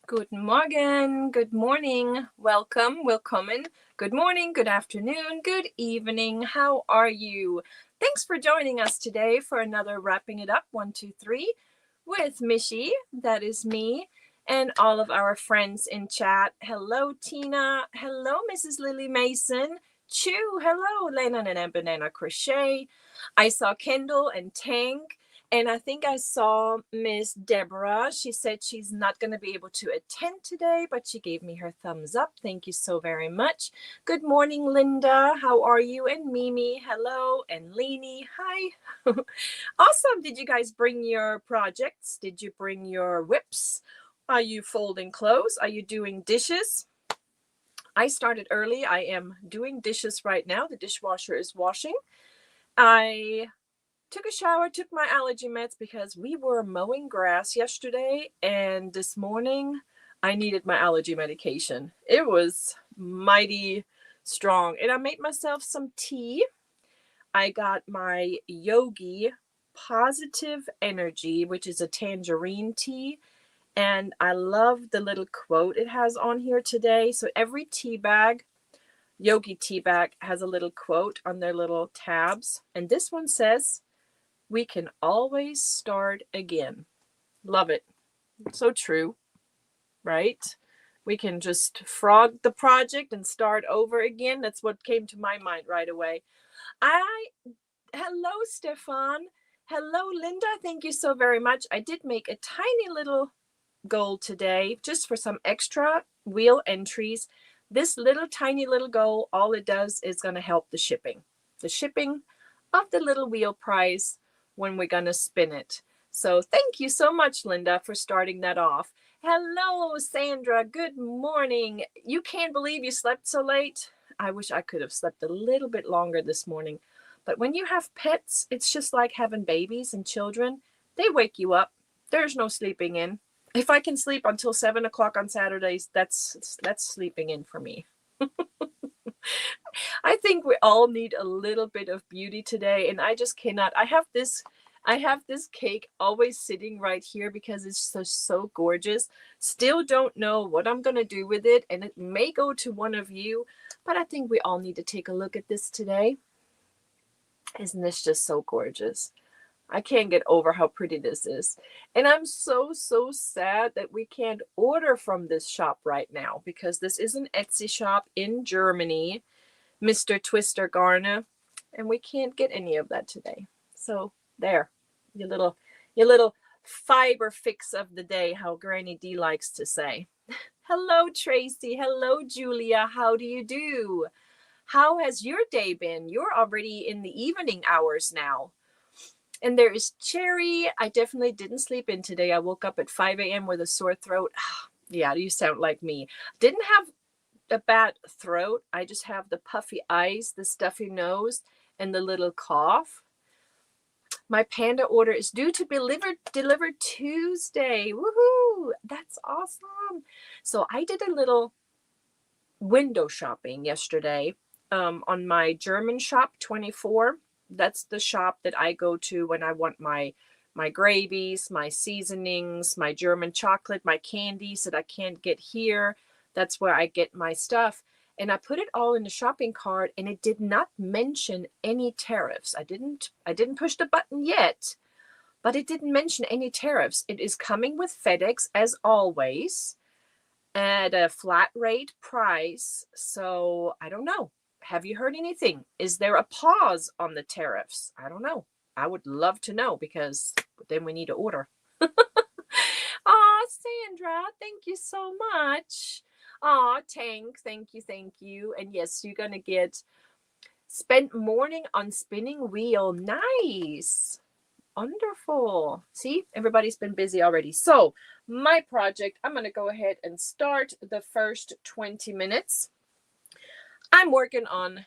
Guten Morgen, good morning, welcome, willkommen, good morning, good afternoon, good evening. How are you? Thanks for joining us today for another Wrapping It Up 123 with Michi, that is me, and all of our friends in chat. Hello, Tina. Hello, Mrs. Lily Mason. Chew. Hello, Lena and Banana Crochet. I saw Kendall and Tank. And I think I saw Miss Deborah. She said she's not going to be able to attend today, but she gave me her thumbs up. Thank you so very much. Good morning, Linda. How are you? And Mimi, hello. And Leanie, hi. Awesome. Did you guys bring your projects? Did you bring your whips? Are you folding clothes? Are you doing dishes? I started early. I am doing dishes right now. The dishwasher is washing. I took a shower, took my allergy meds because we were mowing grass yesterday, and this morning I needed my allergy medication. It was mighty strong, and I made myself some tea. I got my Yogi Positive Energy, which is a tangerine tea, and I love the little quote it has on here today. So every tea bag, Yogi tea bag, has a little quote on their little tabs, and this one says, "We can always start again." Love it. So true, right? We can just frog the project and start over again. That's what came to my mind right away. Hello, Stefan. Hello, Linda. Thank you so very much. I did make a tiny little goal today just for some extra wheel entries. This little tiny little goal, all it does is going to help the shipping. The shipping of the little wheel price when we're going to spin it. So thank you so much, Linda, for starting that off. Hello, Sandra. Good morning. You can't believe you slept so late? I wish I could have slept a little bit longer this morning. But when you have pets, it's just like having babies and children. They wake you up. There's no sleeping in. If I can sleep until 7 o'clock on Saturdays, that's sleeping in for me. I think we all need a little bit of beauty today, and I just cannot. I have this cake always sitting right here because it's so gorgeous. Still don't know what I'm gonna do with it, and it may go to one of you, but I think we all need to take a look at this today. Isn't this just so gorgeous? I can't get over how pretty this is. And I'm so sad that we can't order from this shop right now because this is an Etsy shop in Germany, Mr. Twister Garner, and we can't get any of that today. So there, your little fiber fix of the day, how Granny D likes to say. Hello, Tracy. Hello, Julia. How do you do? How has your day been? You're already in the evening hours now. And there is Cherry. I definitely didn't sleep in today. I woke up at 5 a.m. with a sore throat. Yeah, you sound like me. Didn't have a bad throat. I just have the puffy eyes, the stuffy nose, and the little cough. My panda order is due to be delivered Tuesday. Woohoo! That's awesome. So I did a little window shopping yesterday on my German shop 24. That's the shop that I go to when I want my gravies, my seasonings, my German chocolate, my candies that I can't get here. That's where I get my stuff. And I put it all in the shopping cart, and it did not mention any tariffs. I didn't push the button yet, but it didn't mention any tariffs. It is coming with FedEx as always at a flat rate price. So I don't know. Have you heard anything? Is there a pause on the tariffs? I don't know. I would love to know because then we need to order. Aw, Sandra, thank you so much. Aw, Tank, thank you. And yes, you're going to get spent morning on spinning wheel. Nice. Wonderful. See, everybody's been busy already. So my project, I'm going to go ahead and start the first 20 minutes. I'm working on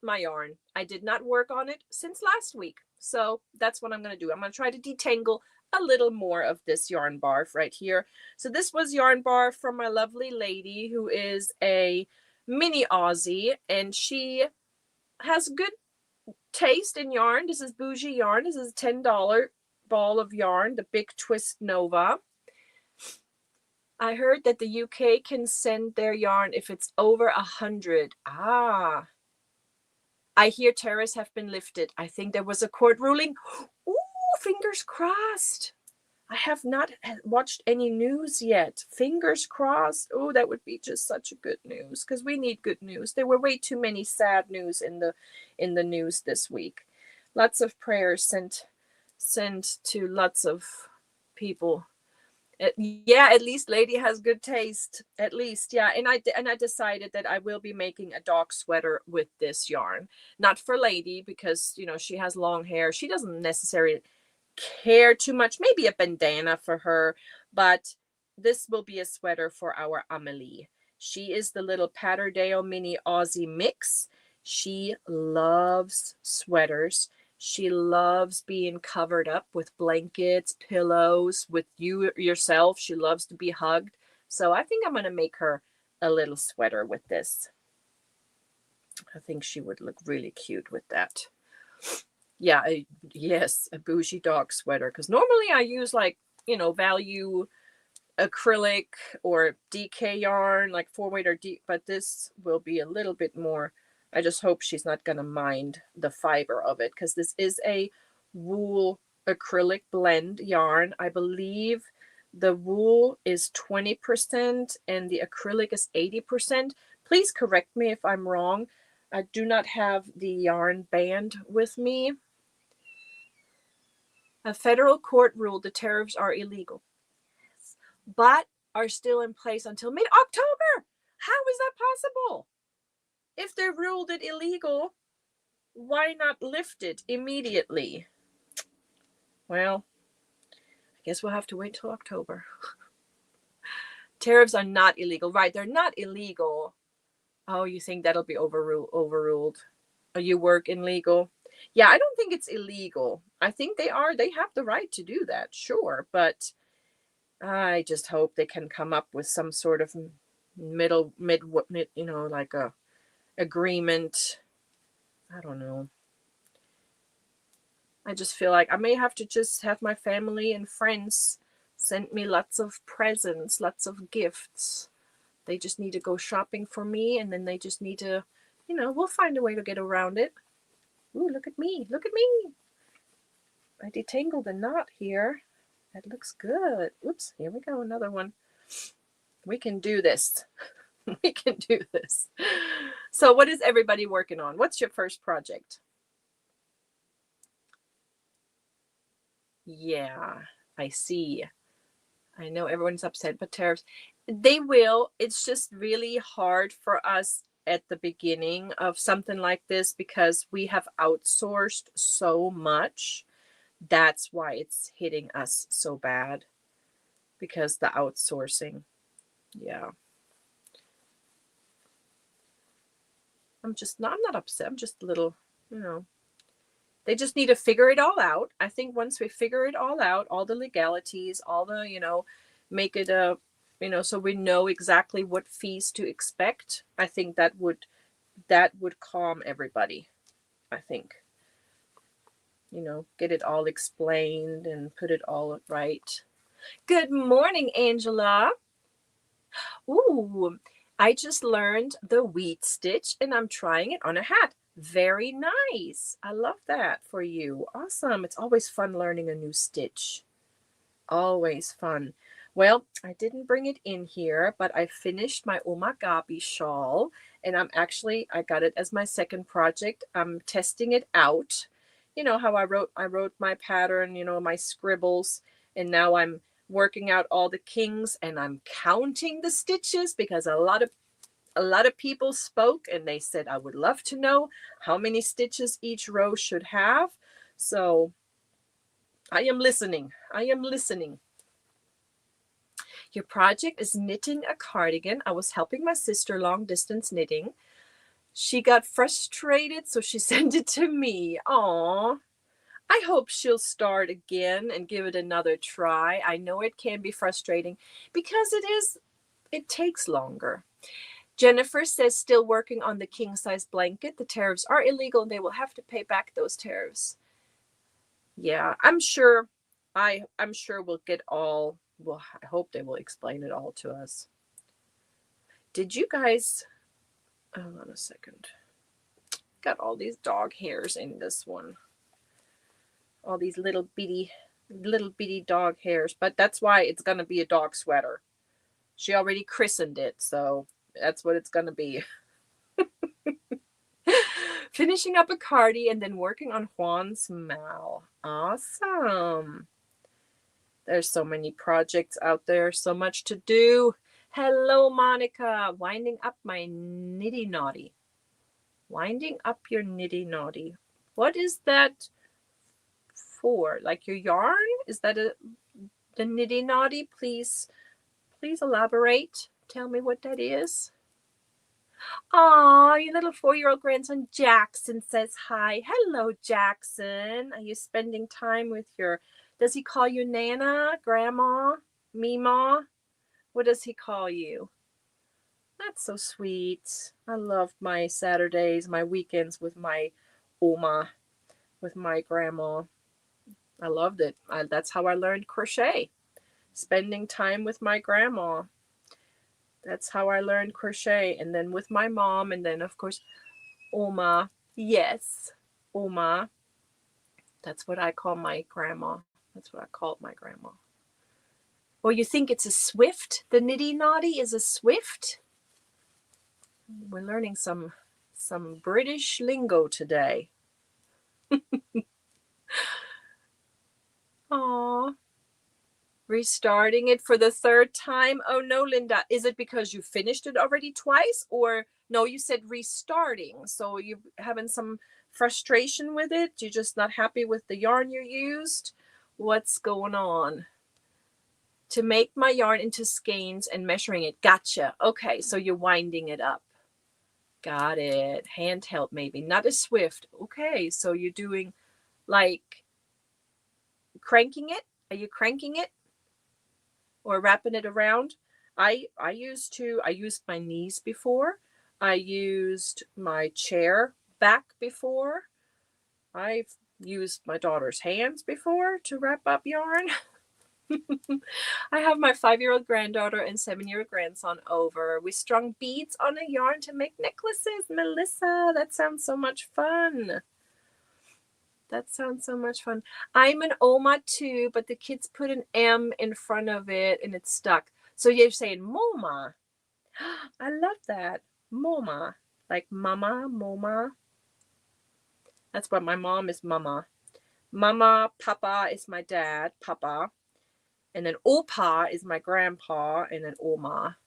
my yarn. I did not work on it since last week. So that's what I'm going to do. I'm going to try to detangle a little more of this yarn barf right here. So this was yarn barf from my lovely lady who is a mini Aussie, and she has good taste in yarn. This is bougie yarn. This is a $10 ball of yarn, the Big Twist Nova. I heard that the UK can send their yarn if it's over 100. Ah, I hear tariffs have been lifted. I think there was a court ruling. Ooh, fingers crossed. I have not watched any news yet. Fingers crossed. Oh, that would be just such a good news, because we need good news. There were way too many sad news in the news this week. Lots of prayers sent to lots of people. Yeah, at least Lady has good taste. At least, yeah. And I decided that I will be making a dog sweater with this yarn. Not for Lady, because she has long hair. She doesn't necessarily care too much. Maybe a bandana for her, but this will be a sweater for our Amelie. She is the little Patterdale mini Aussie mix. She loves sweaters. She loves being covered up with blankets, pillows, with you yourself. She loves to be hugged. So I think I'm going to make her a little sweater with this. I think she would look really cute with that. Yeah, yes, a bougie dog sweater. Because normally I use value acrylic or DK yarn, like 4-weight or D, but this will be a little bit more. I just hope she's not going to mind the fiber of it, because this is a wool acrylic blend yarn. I believe the wool is 20% and the acrylic is 80%. Please correct me if I'm wrong. I do not have the yarn band with me. A federal court ruled the tariffs are illegal, but are still in place until mid-October. How is that possible? If they ruled it illegal, why not lift it immediately? Well, I guess we'll have to wait till October. Tariffs are not illegal. Right, they're not illegal. Oh, you think that'll be overruled? Oh, you work in legal? Yeah, I don't think it's illegal. I think they have the right to do that, sure. But I just hope they can come up with some sort of mid, like a agreement. I don't know. I just feel like I may have to just have my family and friends send me lots of presents, lots of gifts. They just need to go shopping for me, and then they just need to, we'll find a way to get around it. Ooh, look at me. Look at me. I detangled a knot here. That looks good. Oops, here we go. Another one. We can do this. We can do this. So what is everybody working on? What's your first project? Yeah, I see. I know everyone's upset, but tariffs, they will. It's just really hard for us at the beginning of something like this, because we have outsourced so much. That's why it's hitting us so bad, because the outsourcing. Yeah. I'm not upset. I'm just a little, they just need to figure it all out. I think once we figure it all out, all the legalities, all the, make it so we know exactly what fees to expect. I think that would calm everybody. I think, get it all explained and put it all right. Good morning, Angela. Ooh, I just learned the wheat stitch and I'm trying it on a hat. Very nice. I love that for you. Awesome. It's always fun learning a new stitch. Always fun. Well, I didn't bring it in here, but I finished my Omagabi shawl, and I got it as my second project. I'm testing it out. You know how I wrote my pattern, my scribbles, and now I'm working out all the kings, and I'm counting the stitches, because a lot of people spoke and they said I would love to know how many stitches each row should have. So I am listening. Your project is knitting a cardigan. I was helping my sister long distance knitting. She got frustrated, so she sent it to me. Aw. I hope she'll start again and give it another try. I know it can be frustrating because it takes longer. Jennifer says still working on the king size blanket. The tariffs are illegal and they will have to pay back those tariffs. Yeah, I'm sure we'll get all well, I hope they will explain it all to us. Did you guys, hold on a second. Got all these dog hairs in this one. All these little bitty dog hairs. But that's why it's going to be a dog sweater. She already christened it, so that's what it's going to be. Finishing up a Cardi and then working on Juan's Mal. Awesome. There's so many projects out there, so much to do. Hello, Monica. Winding up my nitty naughty. Winding up your nitty naughty. What is that for? Like your yarn? Is that the nitty naughty? Please elaborate. Tell me what that is. Aw, your little 4-year-old grandson Jackson says hi. Hello, Jackson. Are you spending time with your, does he call you Nana, Grandma, Mima? What does he call you? That's so sweet. I love my Saturdays, my weekends with my Oma, with my grandma. I loved it. That's how I learned crochet. Spending time with my grandma. That's how I learned crochet. And then with my mom, and then of course, Oma. Yes, Oma. That's what I call my grandma. That's what I called my grandma. Well, you think it's a swift? The nitty naughty is a swift? We're learning some British lingo today. Aww. Restarting it for the 3rd time. Oh no, Linda. Is it because you finished it already twice? Or no, you said restarting. So you're having some frustration with it? You're just not happy with the yarn you used? What's going on? To make my yarn into skeins and measuring it. Gotcha. Okay, so you're winding it up. Got it. Handheld maybe. Not a swift. Okay, so you're doing like cranking it? Are you cranking it? Or wrapping it around? I used my knees before. I used my chair back before. I've used my daughter's hands before to wrap up yarn. I have my 5-year-old granddaughter and 7-year-old grandson over. We strung beads on a yarn to make necklaces. Melissa, that sounds so much fun. That sounds so much fun. I'm an Oma too, but the kids put an M in front of it and it's stuck. So you're saying Moma. I love that. Moma. Like mama, Moma. That's what my mom is, mama. Mama, papa is my dad, papa. And then Opa is my grandpa, and then Oma.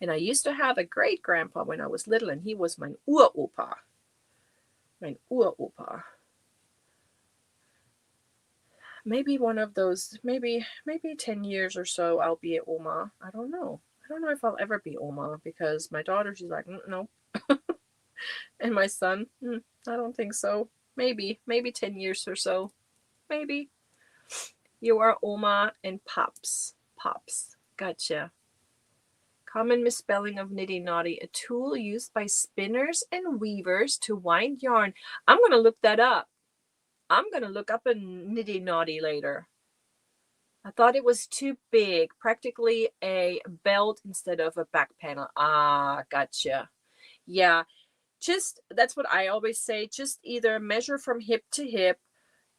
And I used to have a great grandpa when I was little, and he was my Ur-Opa. My Ur-Opa. Maybe one of those, maybe 10 years or so, I'll be an Oma. I don't know. I don't know if I'll ever be Oma, because my daughter, she's like, no. And my son, I don't think so. Maybe 10 years or so. Maybe. You are Oma and Pops. Pops. Gotcha. Common misspelling of nitty naughty. A tool used by spinners and weavers to wind yarn. I'm going to look that up. I'm going to look up a nitty naughty later. I thought it was too big. Practically a belt instead of a back panel. Ah, gotcha. Yeah. That's what I always say. Just either measure from hip to hip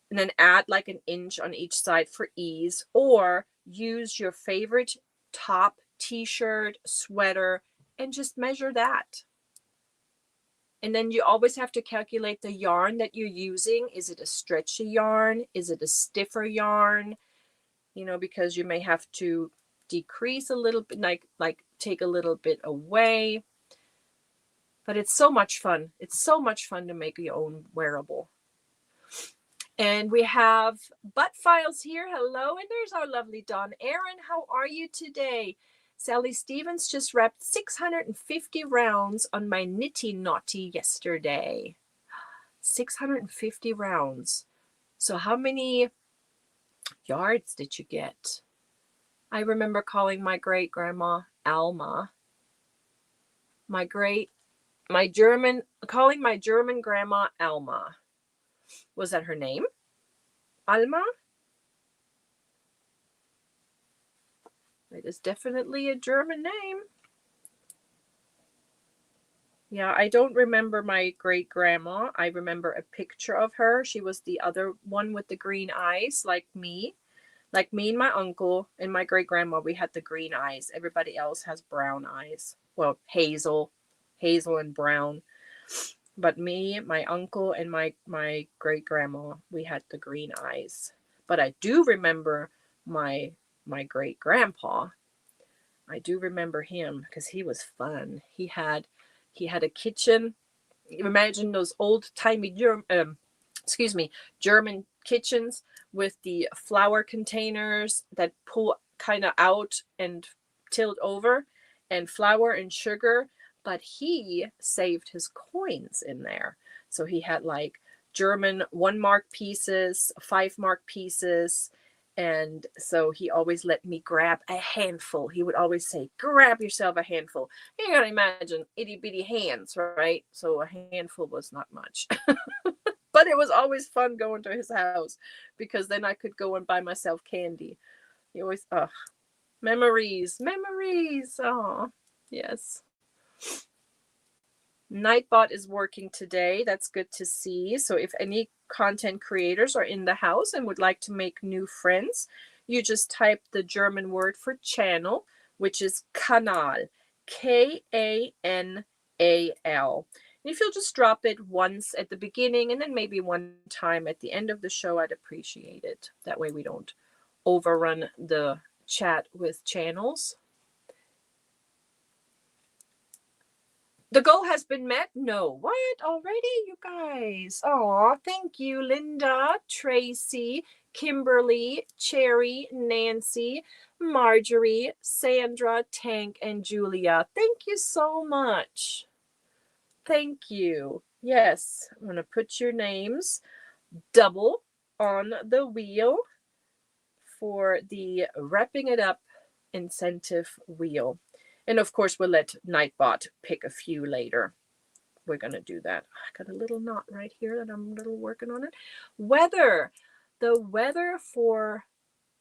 and then add like an inch on each side for ease, or use your favorite top, t-shirt, sweater, and just measure that. And then you always have to calculate the yarn that you're using. Is it a stretchy yarn? Is it a stiffer yarn? Because you may have to decrease a little bit, like take a little bit away. But it's so much fun. It's so much fun to make your own wearable. And we have butt files here. Hello. And there's our lovely Dawn Aaron. How are you today? Sally Stevens just wrapped 650 rounds on my nitty naughty yesterday. 650 rounds. So how many yards did you get? I remember calling my great grandma Alma. Calling my German grandma Alma. Was that her name? Alma? It is definitely a German name. Yeah, I don't remember my great grandma. I remember a picture of her. She was the other one with the green eyes, like me. Like me and my uncle and my great grandma, we had the green eyes. Everybody else has brown eyes. Well, hazel and brown. But me, my uncle, and my great grandma, we had the green eyes. But I do remember my great grandpa. I do remember him because he was fun. He had a kitchen. Imagine those old timey German kitchens with the flour containers that pull kind of out and tilt over, and flour and sugar. But he saved his coins in there. So he had like German 1 mark pieces, 5 mark pieces. And so he always let me grab a handful. He would always say, grab yourself a handful. You gotta imagine itty bitty hands, right? So a handful was not much. But it was always fun going to his house because then I could go and buy myself candy. He always, memories. Oh, yes. Nightbot is working today. That's good to see. So if any content creators are in the house and would like to make new friends, you just type the German word for channel, which is Kanal, Kanal. And if you'll just drop it once at the beginning and then maybe one time at the end of the show, I'd appreciate it. That way we don't overrun the chat with channels. The goal has been met? No. What? Already, you guys? Oh, thank you, Linda, Tracy, Kimberly, Cherry, Nancy, Marjorie, Sandra, Tank, and Julia. Thank you so much. Thank you. Yes, I'm going to put your names double on the wheel for the wrapping it up incentive wheel. And of course, we'll let Nightbot pick a few later. We're going to do that. I got a little knot right here that I'm a little working on it. Weather. The weather for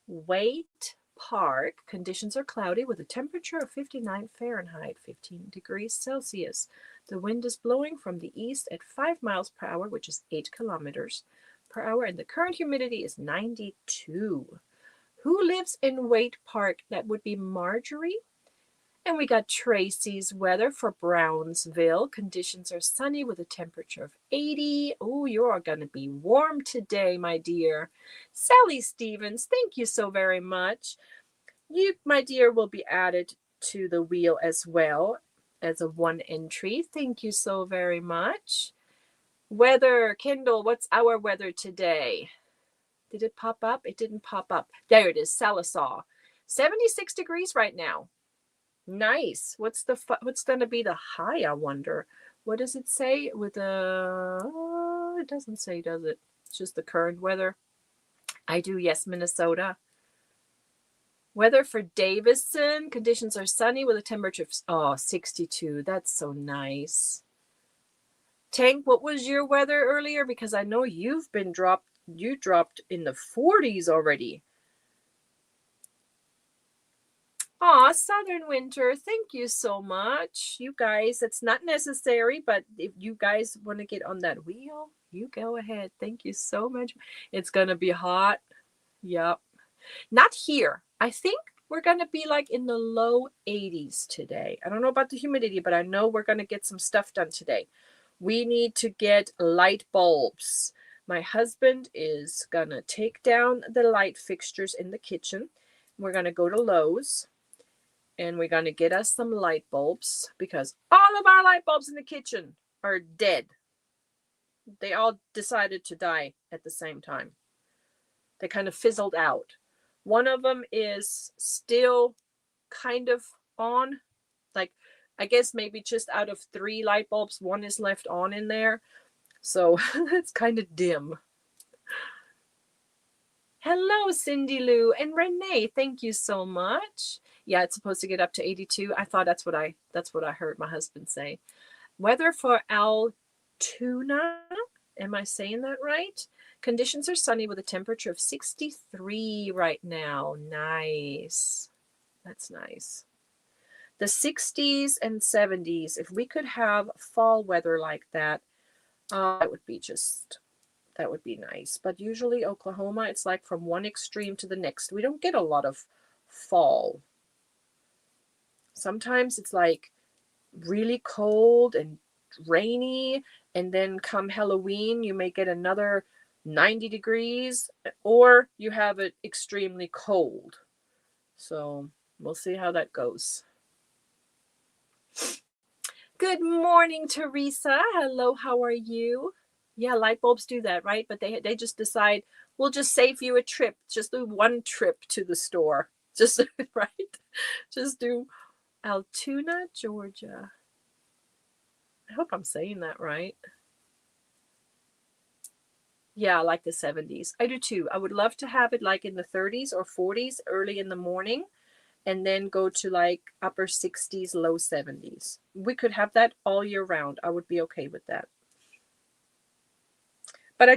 Waite Park, conditions are cloudy with a temperature of 59 Fahrenheit, 15 degrees Celsius. The wind is blowing from the east at 5 miles per hour, which is 8 kilometers per hour, and the current humidity is 92. Who lives in Waite Park? That would be Marjorie. And we got Tracy's weather for Brownsville. Conditions are sunny with a temperature of 80. Oh, you're going to be warm today, my dear. Sally Stevens, thank you so very much. You, my dear, will be added to the wheel as well as a one entry. Thank you so very much. Weather, Kendall, what's our weather today? Did it pop up? It didn't pop up. There it is, Salisaw. 76 degrees right now. Nice. What's going to be the high, I wonder? What does it say with the it doesn't say, does it? It's just the current weather. I do, yes, Minnesota. Weather for Davison. Conditions are sunny with a temperature of 62. That's so nice. Tank, what was your weather earlier? Because I know you dropped in the 40s already. Aw, Southern Winter, thank you so much. You guys, it's not necessary, but if you guys want to get on that wheel, you go ahead. Thank you so much. It's going to be hot. Yep. Not here. I think we're going to be like in the low 80s today. I don't know about the humidity, but I know we're going to get some stuff done today. We need to get light bulbs. My husband is going to take down the light fixtures in the kitchen. We're going to go to Lowe's. And we're going to get us some light bulbs because all of our light bulbs in the kitchen are dead. They all decided to die at the same time. They kind of fizzled out. One of them is still kind of on. Like, I guess maybe just out of 3 light bulbs, one is left on in there. So it's kind of dim. Hello, Cindy Lou and Renee. Thank you so much. Yeah, it's supposed to get up to 82. I thought that's what I heard my husband say. Weather for Altoona. Am I saying that right? Conditions are sunny with a temperature of 63 right now. Nice. That's nice. The 60s and 70s, if we could have fall weather like that, that would be nice. But usually Oklahoma, it's like from one extreme to the next. We don't get a lot of fall. Sometimes it's like really cold and rainy, and then come Halloween, you may get another 90 degrees, or you have it extremely cold. So we'll see how that goes. Good morning, Teresa. Hello, how are you? Yeah, light bulbs do that, right? But they just decide, we'll just save you a trip. Just do one trip to the store. Just, right? Just do Altoona, Georgia. I hope I'm saying that right. Yeah, I like the 70s. I do too. I would love to have it like in the 30s or 40s early in the morning, and then go to like upper 60s, low 70s. We could have that all year round. I would be okay with that. But I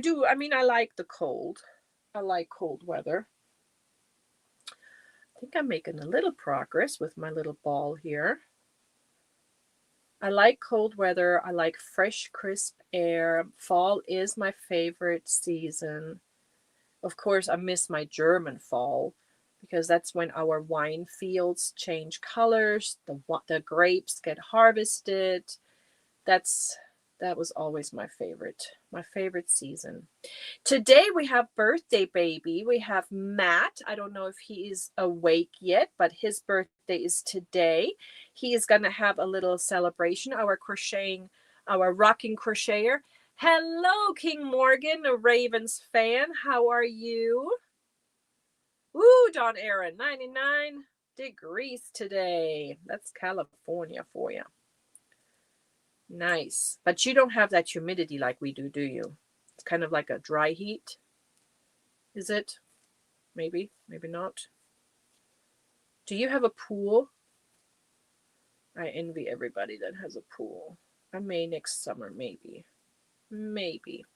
like the cold. I like cold weather. I think I'm making a little progress with my little ball here. I like cold weather. I like fresh, crisp air. Fall is my favorite season. Of course, I miss my German fall because that's when our wine fields change colors. The grapes get harvested. That was always my favorite season. Today we have birthday baby. We have Matt. I don't know if he is awake yet, but his birthday is today. He is going to have a little celebration. Our rocking crocheter. Hello, King Morgan, a Ravens fan. How are you? Woo, Don Aaron, 99 degrees today. That's California for you. Nice. But you don't have that humidity like we do you? It's kind of like a dry heat. Is it? Maybe, maybe not. Do you have a pool? I envy everybody that has a pool. I may next summer, maybe. Maybe.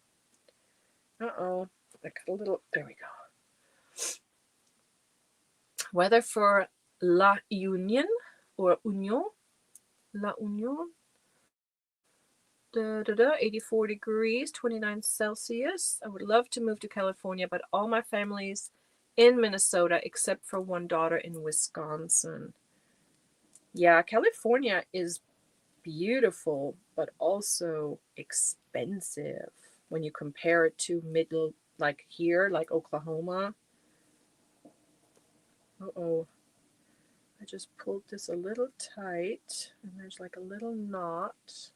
Uh-oh. I got a little, there we go. Weather for La Union or Union. La Union. 84 degrees, 29 Celsius. I would love to move to California, but all my family's in Minnesota except for one daughter in Wisconsin. Yeah, California is beautiful, but also expensive when you compare it to middle, like here, like Oklahoma. Uh-oh. I just pulled this a little tight, and there's like a little knot.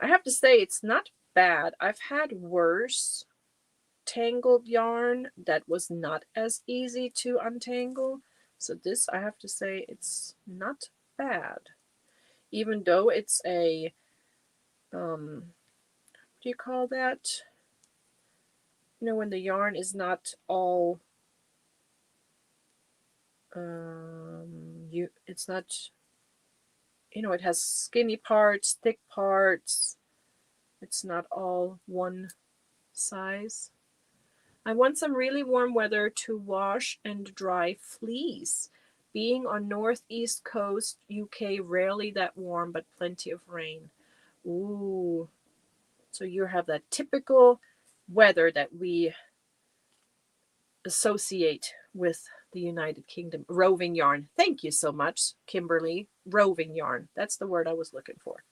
I have to say, it's not bad. I've had worse tangled yarn that was not as easy to untangle. So this, I have to say, it's not bad. Even though it's a, what do you call that? You know, when the yarn is not all, it's not, you know, it has skinny parts, thick parts. It's not all one size. I want some really warm weather to wash and dry fleece. Being on northeast coast UK, rarely that warm, but plenty of rain. Ooh. So you have that typical weather that we associate with the United Kingdom. Roving yarn. Thank you so much, Kimberly. Roving yarn. That's the word I was looking for.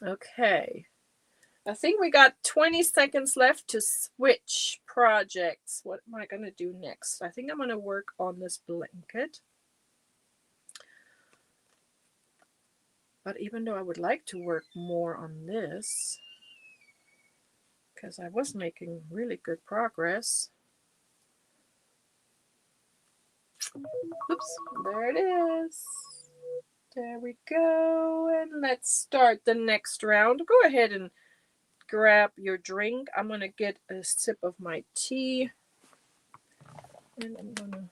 Okay. I think we got 20 seconds left to switch projects. What am I going to do next? I think I'm going to work on this blanket. But even though I would like to work more on this, because I was making really good progress. Oops, there it is. There we go. And let's start the next round. Go ahead and grab your drink. I'm going to get a sip of my tea. And I'm going to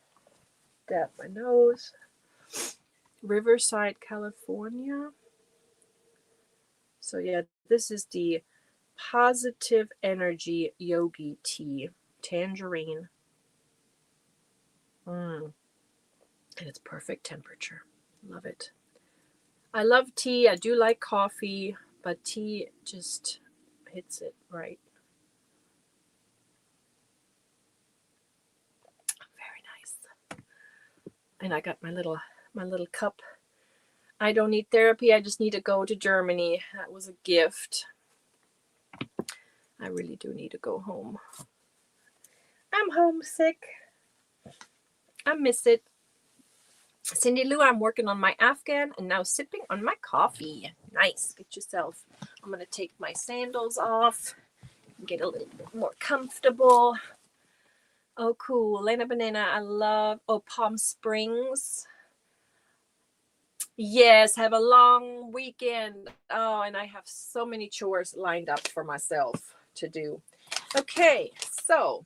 dab my nose. Riverside, California. So yeah, this is the Positive Energy Yogi Tea. Tangerine. And it's perfect temperature. Love it. I love tea. I do like coffee, but tea just hits it right. Very nice. And I got my little cup. I don't need therapy. I just need to go to Germany. That was a gift. I really do need to go home. I'm homesick. I miss it. Cindy Lou, I'm working on my Afghan and now sipping on my coffee. Nice. Get yourself. I'm going to take my sandals off and get a little bit more comfortable. Oh, cool. Lena Banana, I love. Oh, Palm Springs. Yes, have a long weekend. Oh, and I have so many chores lined up for myself to do. Okay, so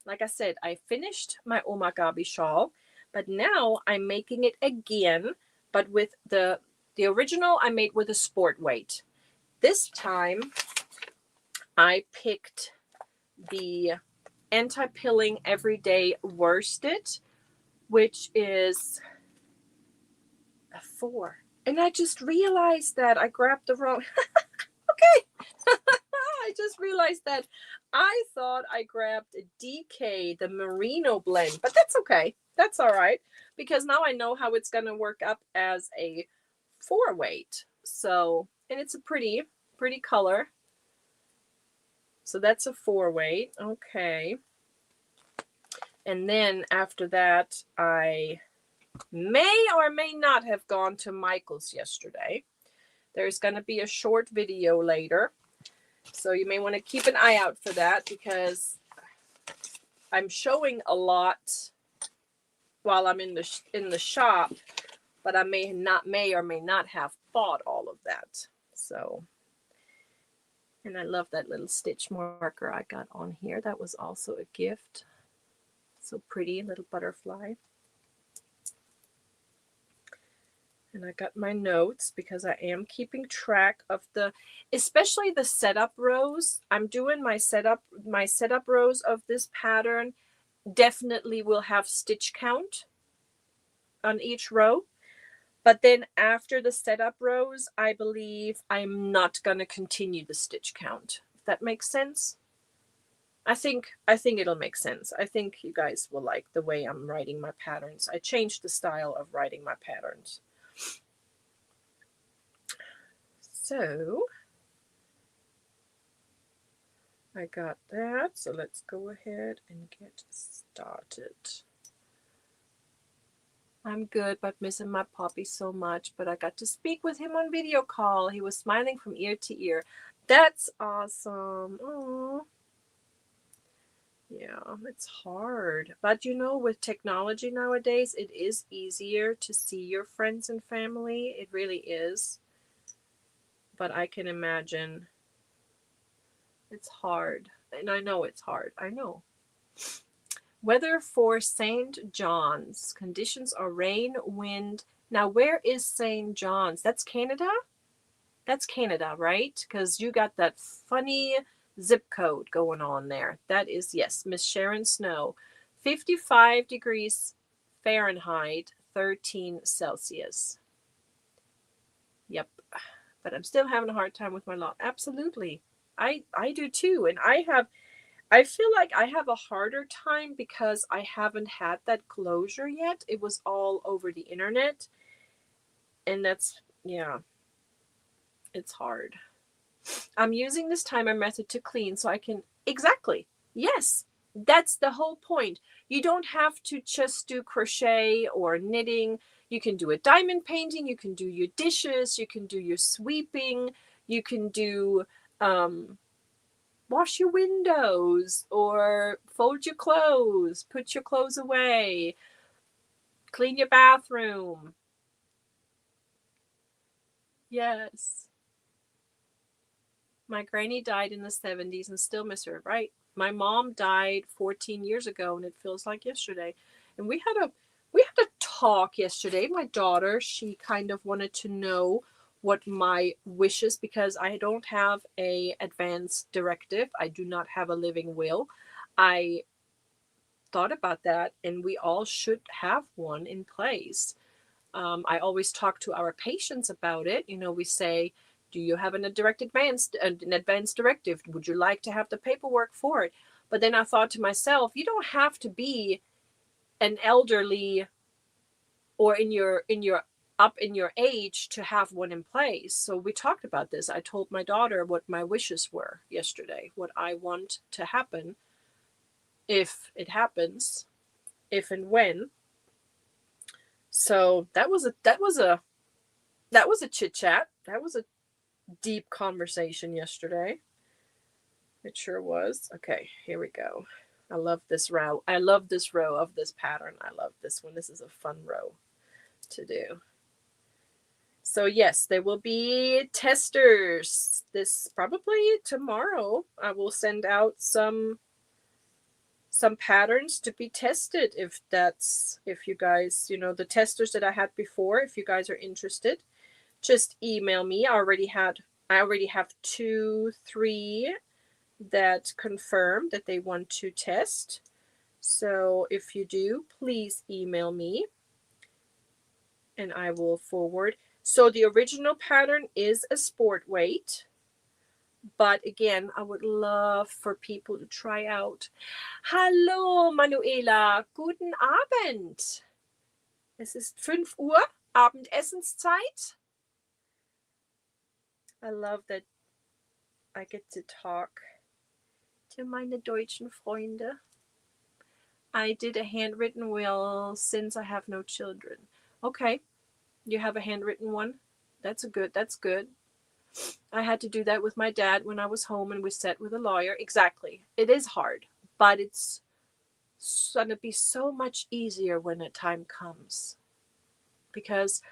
like I said, I finished my Omagabi shawl, but now I'm making it again, but with the original I made with a sport weight. This time I picked the anti-pilling everyday worsted, which is a 4. And I just realized that I grabbed the wrong. Okay. I just realized that I thought I grabbed a DK, the merino blend, but that's okay. That's all right because now I know how it's going to work up as a 4 weight. So, and it's a pretty color. So that's a 4 weight. Okay. And then after that, I may or may not have gone to Michael's yesterday. There's going to be a short video later. So you may want to keep an eye out for that because I'm showing a lot while I'm in the shop, but I may or may not have bought all of that. So, and I love that little stitch marker I got on here. That was also a gift. So pretty, little butterfly. And I got my notes because I am keeping track of especially the setup rows. I'm doing my setup rows of this pattern definitely will have stitch count on each row. But then after the setup rows, I believe I'm not going to continue the stitch count. If that makes sense. I think it'll make sense. I think you guys will like the way I'm writing my patterns. I changed the style of writing my patterns. So I got that. So let's go ahead and get started. I'm good, but missing my puppy so much. But I got to speak with him on video call. He was smiling from ear to ear. That's awesome. Aww. Yeah, it's hard. But you know, with technology nowadays, it is easier to see your friends and family. It really is. But I can imagine it's hard. And I know it's hard. I know. Weather for St. John's. Conditions are rain, wind. Now, where is St. John's? That's Canada? That's Canada, right? Because you got that funny zip code going on there. That is, yes, Miss Sharon Snow. 55 degrees Fahrenheit, 13 Celsius. Yep. But I'm still having a hard time with my lot. Absolutely. I do too. And I feel like I have a harder time because I haven't had that closure yet. It was all over the internet. And that's, yeah, it's hard. I'm using this timer method to clean so I can, exactly, yes, that's the whole point. You don't have to just do crochet or knitting. You can do a diamond painting. You can do your dishes. You can do your sweeping. You can do, wash your windows or fold your clothes, put your clothes away, clean your bathroom. Yes. My granny died in the 70s and still miss her, right? My mom died 14 years ago and it feels like yesterday. And we had a talk yesterday. My daughter, she kind of wanted to know what my wishes, because I don't have a advance directive. I do not have a living will. I thought about that, and we all should have one in place. I always talk to our patients about it. We say, do you have an advanced directive? Would you like to have the paperwork for it? But then I thought to myself, you don't have to be an elderly or in your up in your age to have one in place. So we talked about this. I told my daughter what my wishes were yesterday, what I want to happen if it happens, if and when. So that was a chit chat. That was a deep conversation yesterday. It sure was. Okay, here we go. I love this row. I love this row of this pattern. I love this one. This is a fun row to do. So yes, there will be testers. This probably tomorrow. I will send out some patterns to be tested if you guys, the testers that I had before, if you guys are interested, just email me. I already have 2, 3 that confirm that they want to test. So if you do, please email me and I will forward. So the original pattern is a sport weight. But again, I would love for people to try out. Hallo Manuela, guten Abend. Es ist 5 Uhr, Abendessenszeit. I love that I get to talk to meine deutschen Freunde. I did a handwritten will since I have no children. Okay, you have a handwritten one? That's good. I had to do that with my dad when I was home and we sat with a lawyer. Exactly. It is hard, but it's going to be so much easier when the time comes. Because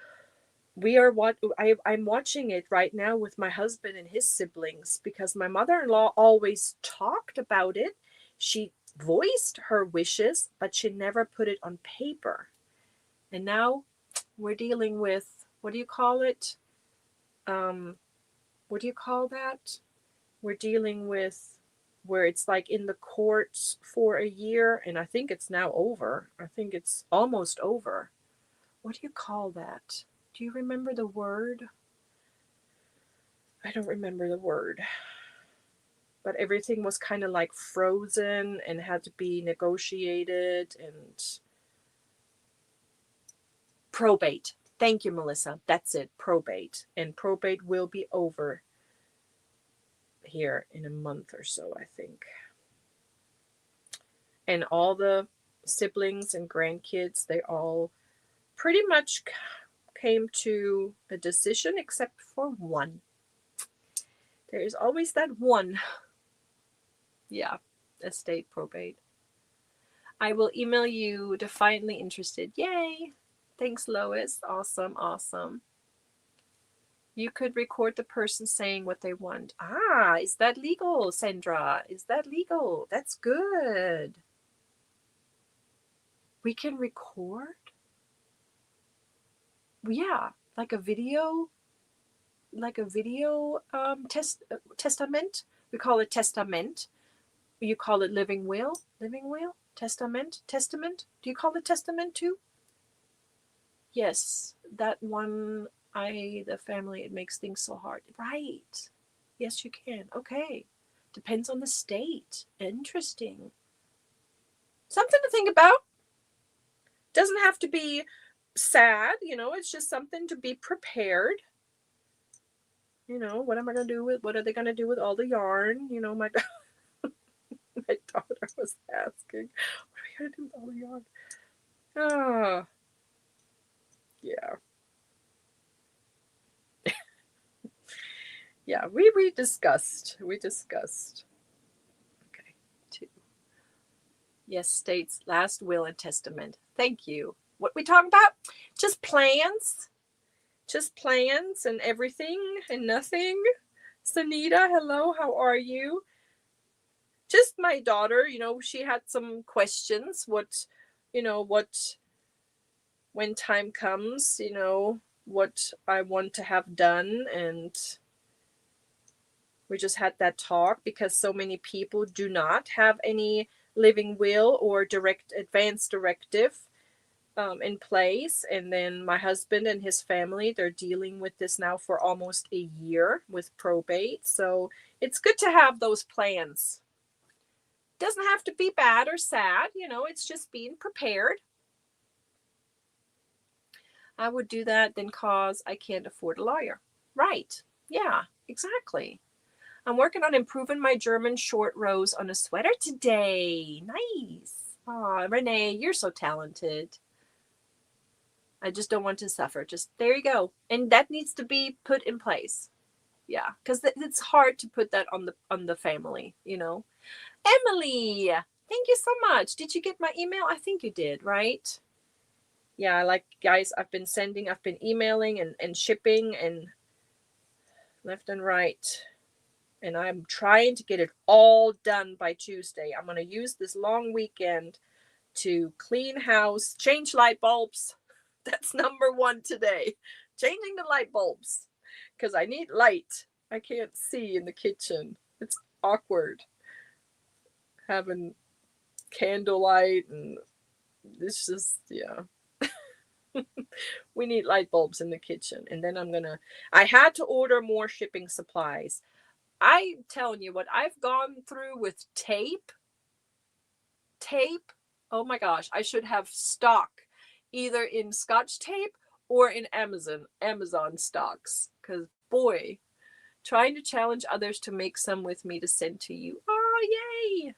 I'm watching it right now with my husband and his siblings, because my mother-in-law always talked about it. She voiced her wishes, but she never put it on paper. And now we're dealing with, what do you call it? What do you call that? We're dealing with where it's like in the courts for a year, and I think it's now over. I think it's almost over. What do you call that? Do you remember the word? I don't remember the word. But everything was kind of like frozen and had to be negotiated, and probate. Thank you, Melissa. That's it, probate. And probate will be over here in a month or so, I think. And all the siblings and grandkids, they all pretty much came to a decision except for one. There is always that one. Yeah, estate probate. I will email you defiantly interested. Yay! Thanks, Lois. Awesome. You could record the person saying what they want. Ah, is that legal, Sandra? Is that legal? That's good. We can record? Yeah, like a video testament. We call it testament. You call it living will? Testament? Do you call it testament too? Yes, that one, the family, it makes things so hard. Right. Yes, you can. Okay. Depends on the state. Interesting. Something to think about. Doesn't have to be sad, it's just something to be prepared. What am I going to do what are they going to do with all the yarn? My daughter was asking, what are we going to do with all the yarn? Oh, yeah. Yeah, we discussed. Okay, 2. Yes, states last will and testament. Thank you. What we talking about? Just plans and everything and nothing. Sanita, hello, how are you? Just my daughter, she had some questions. What, when time comes, what I want to have done, and We just had that talk because so many people do not have any living will or direct advance directive in place. And then my husband and his family, they're dealing with this now for almost a year with probate. So it's good to have those plans. Doesn't have to be bad or sad, it's just being prepared. I would do that then cause I can't afford a lawyer. Right. Yeah, exactly. I'm working on improving my German short rows on a sweater today. Nice. Aw, Renee, you're so talented. I just don't want to suffer. Just there you go. And that needs to be put in place. Yeah, because it's hard to put that on the family, Emily, thank you so much. Did you get my email? I think you did, right? Yeah, like guys, I've been emailing and shipping and left and right. And I'm trying to get it all done by Tuesday. I'm going to use this long weekend to clean house, change light bulbs. That's number one today. Changing the light bulbs because I need light. I can't see in the kitchen. It's awkward having candlelight and it's just, yeah. We need light bulbs in the kitchen. And then I had to order more shipping supplies. I'm telling you what I've gone through with tape. Oh my gosh, I should have stock either in Scotch tape or in Amazon stocks. Because boy, trying to challenge others to make some with me to send to you. Oh, yay!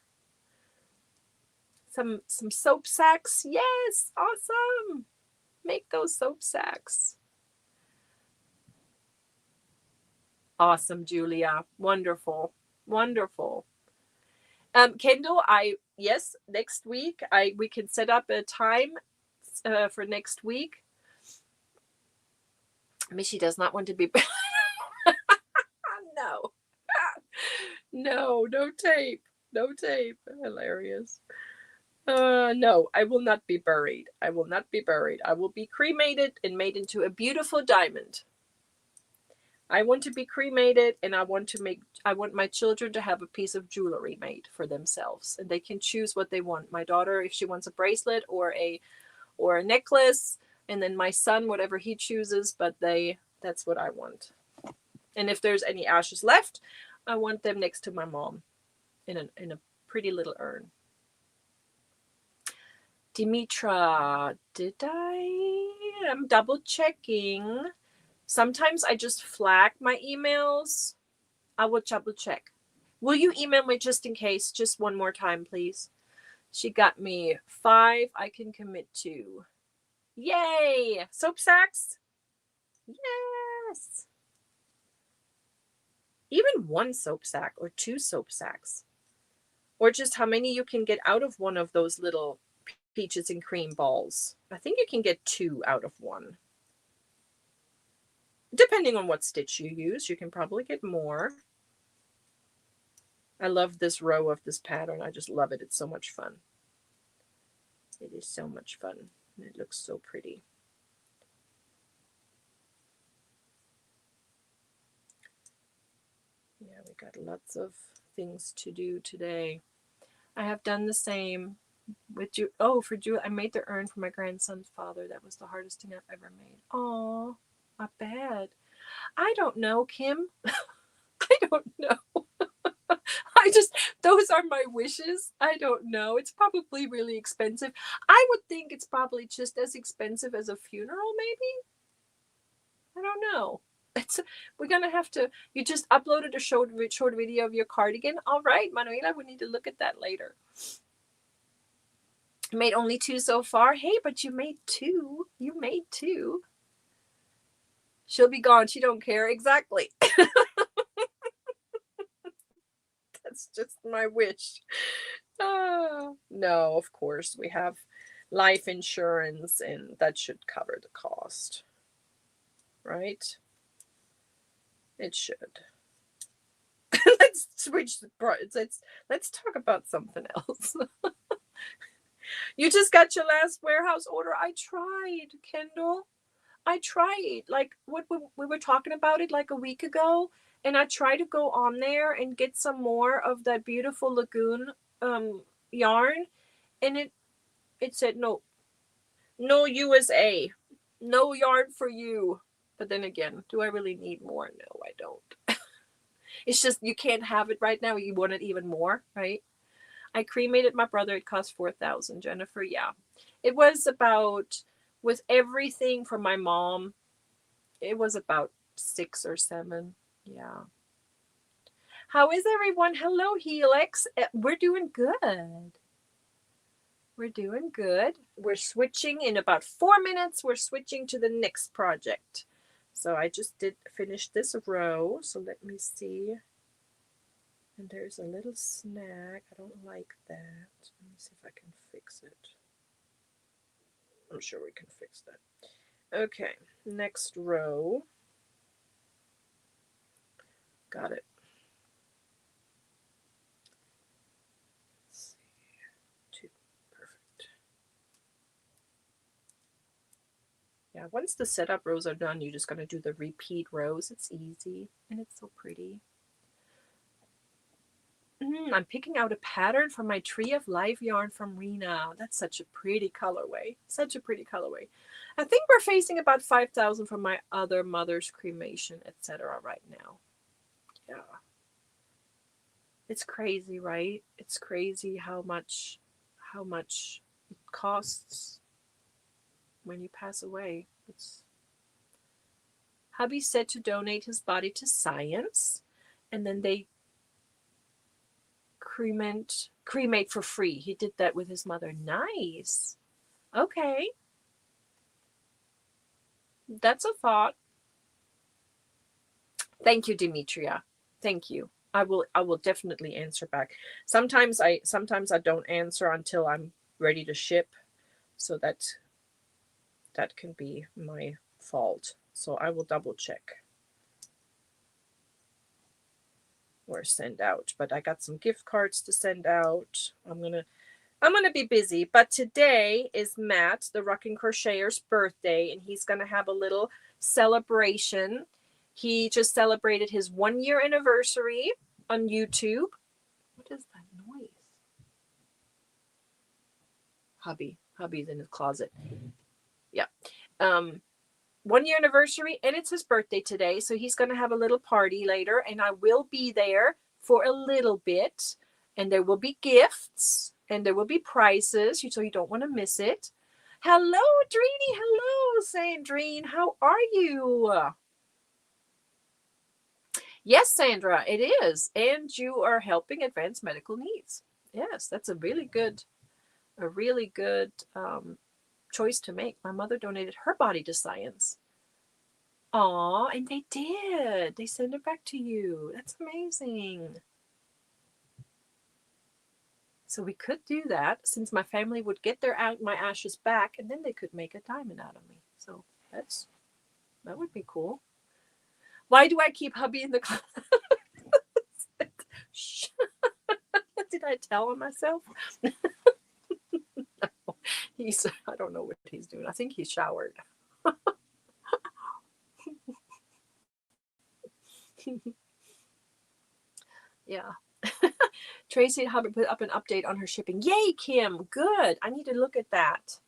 Some soap sacks. Yes, awesome. Make those soap sacks. Awesome, Julia. Wonderful. Wonderful. Kendall, yes, next week we can set up a time for next week. Michi does not want to be no. No tape. No tape. Hilarious. No, I will not be buried. I will not be buried. I will be cremated and made into a beautiful diamond. I want to be cremated and I want my children to have a piece of jewelry made for themselves and they can choose what they want. My daughter, if she wants a bracelet or a necklace, and then my son, whatever he chooses, but that's what I want. And if there's any ashes left, I want them next to my mom in a pretty little urn. Dimitra, did I? I'm double checking. Sometimes I just flag my emails. I will double check. Will you email me just in case? Just one more time, please. She got me 5 I can commit to. Yay! Soap sacks? Yes! Even 1 soap sack or 2 soap sacks. Or just how many you can get out of one of those little peaches and cream balls. I think you can get 2 out of 1. Depending on what stitch you use, you can probably get more. I love this row of this pattern. I just love it. It's so much fun. It is so much fun. It looks so pretty. Yeah, we got lots of things to do today. I have done the same with you. Oh, for Julie, I made the urn for my grandson's father. That was the hardest thing I've ever made. Oh, not bad. I don't know, Kim. I don't know. Those are my wishes. I don't know. It's probably really expensive. I would think it's probably just as expensive as a funeral, maybe. I don't know. We're going to have to, you just uploaded a short video of your cardigan. All right, Manuela, we need to look at that later. Made only 2 so far. Hey, but you made 2. You made 2. She'll be gone. She don't care. Exactly. That's just my wish. No, of course, we have life insurance and that should cover the cost. Right? It should. Let's switch the let's talk about something else. You just got your last warehouse order. I tried, Kendall. I tried. Like what we were talking about it like a week ago, And I try to go on there and get some more of that beautiful lagoon yarn, and it said no, no USA, no yarn for you. But then again, do I really need more? No, I don't. It's just you can't have it right now. You want it even more, right? I cremated my brother. It cost 4,000. Jennifer, yeah, it was about, with everything for my mom, it was about 6 or 7. Yeah. How is everyone? Hello, Helix. We're doing good. We're doing good. We're switching in about 4 minutes. We're switching to the next project. So I just did finish this row. So let me see. And there's a little snag. I don't like that. Let me see if I can fix it. I'm sure we can fix that. Okay, next row. Got it. Let's see. 2. Perfect. Yeah, once the setup rows are done, you're just going to do the repeat rows. It's easy and it's so pretty. I'm picking out a pattern from my Tree of Life yarn from Rena. That's such a pretty colorway. Such a pretty colorway. I think we're facing about 5,000 from my other mother's cremation, etc. right now. Yeah. It's crazy, right? It's crazy how much it costs when you pass away. Hubby said to donate his body to science, and then they cremate for free. He did that with his mother. Nice. Okay. That's a thought. Thank you, Demetria. Thank you. I will definitely answer back. Sometimes I don't answer until I'm ready to ship, so that can be my fault. So I will double check or send out. But I got some gift cards to send out. I'm gonna be busy, but today is Matt, the Rockin' Crocheter's birthday, and he's gonna have a little celebration. He just celebrated his 1-year anniversary on YouTube. What is that noise? Hubby's in his closet. Yeah. 1-year anniversary, and it's his birthday today, so he's gonna have a little party later, and I will be there for a little bit, and there will be gifts and there will be prizes, so you don't want to miss it. Hello, Dreeny. Hello, Sandrine. How are you? Yes, Sandra, it is. And you are helping advance medical needs. Yes, that's a really good choice to make. My mother donated her body to science. Aw, and they did. They sent it back to you. That's amazing. So we could do that, since my family would get my ashes back, and then they could make a diamond out of me. So that would be cool. Why do I keep hubby in the closet? Shh. Did I tell on myself? No. I don't know what he's doing. I think he showered. Yeah. Tracy Hubbard put up an update on her shipping. Yay, Kim. Good. I need to look at that.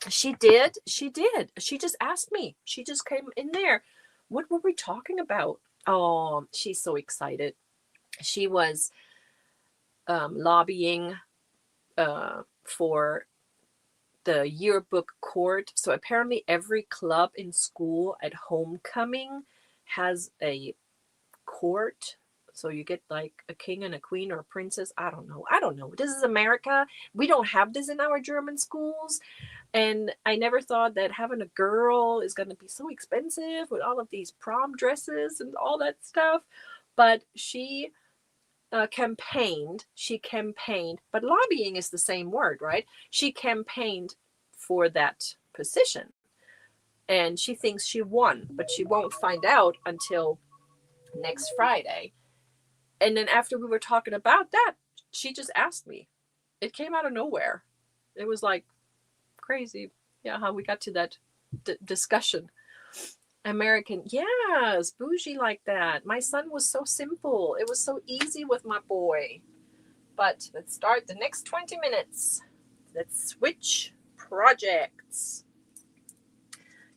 She did. She just asked me. She just came in there. What were we talking about? Oh, she's so excited. She was lobbying for the yearbook court. So apparently every club in school at homecoming has a court. So you get like a king and a queen or a princess. I don't know. This is America. We don't have this in our German schools. And I never thought that having a girl is going to be so expensive with all of these prom dresses and all that stuff. But she campaigned, but lobbying is the same word, right? She campaigned for that position. And she thinks she won, but she won't find out until next Friday. And then after we were talking about that, she just asked me. It came out of nowhere. It was like crazy, yeah, how we got to that discussion. American. Yes, bougie like that. My son was so simple. It was so easy with my boy. But let's start the next 20 minutes. Let's switch projects.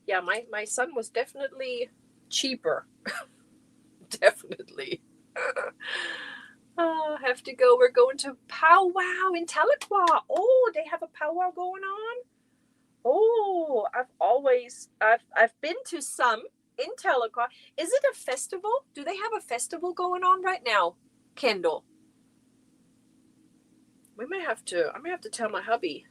Yeah, my son was definitely cheaper. Definitely. Oh, have to go. We're going to powwow in Tahlequah. Oh, they have a powwow going on. Oh, I've been to some in Tahlequah. Is it a festival? Do they have a festival going on right now, Kendall? I may have to tell my hubby.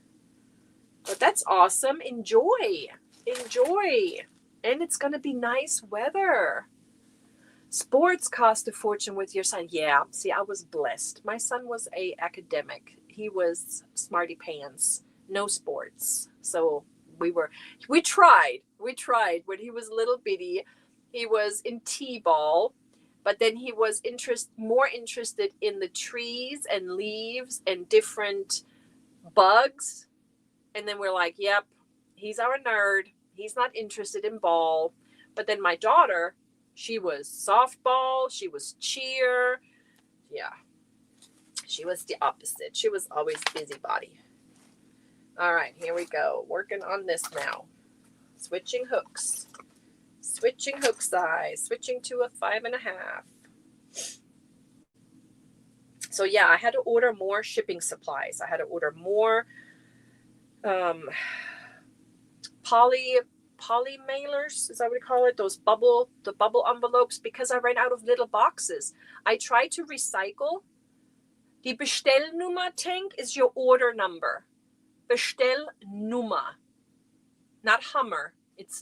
But that's awesome. Enjoy. Enjoy. And it's gonna be nice weather. Sports cost a fortune with your son. Yeah, see, I was blessed. My son was a academic. He was smarty pants. No sports. So we tried. We tried. When he was little bitty, he was in T-ball, but then he was more interested in the trees and leaves and different bugs. And then we're like, yep, he's our nerd. He's not interested in ball. But then my daughter, she was softball, she was cheer. Yeah, she was the opposite. She was always busybody. All right, here we go. Working on this now. Switching hooks. Switching hook size. Switching to a 5.5. So yeah, I had to order more shipping supplies. I had to order more poly mailers, is that what we call it? The bubble envelopes, because I ran out of little boxes. I tried to recycle. Die Bestellnummer, Tank, is your order number. Bestellnummer, not Hummer. It's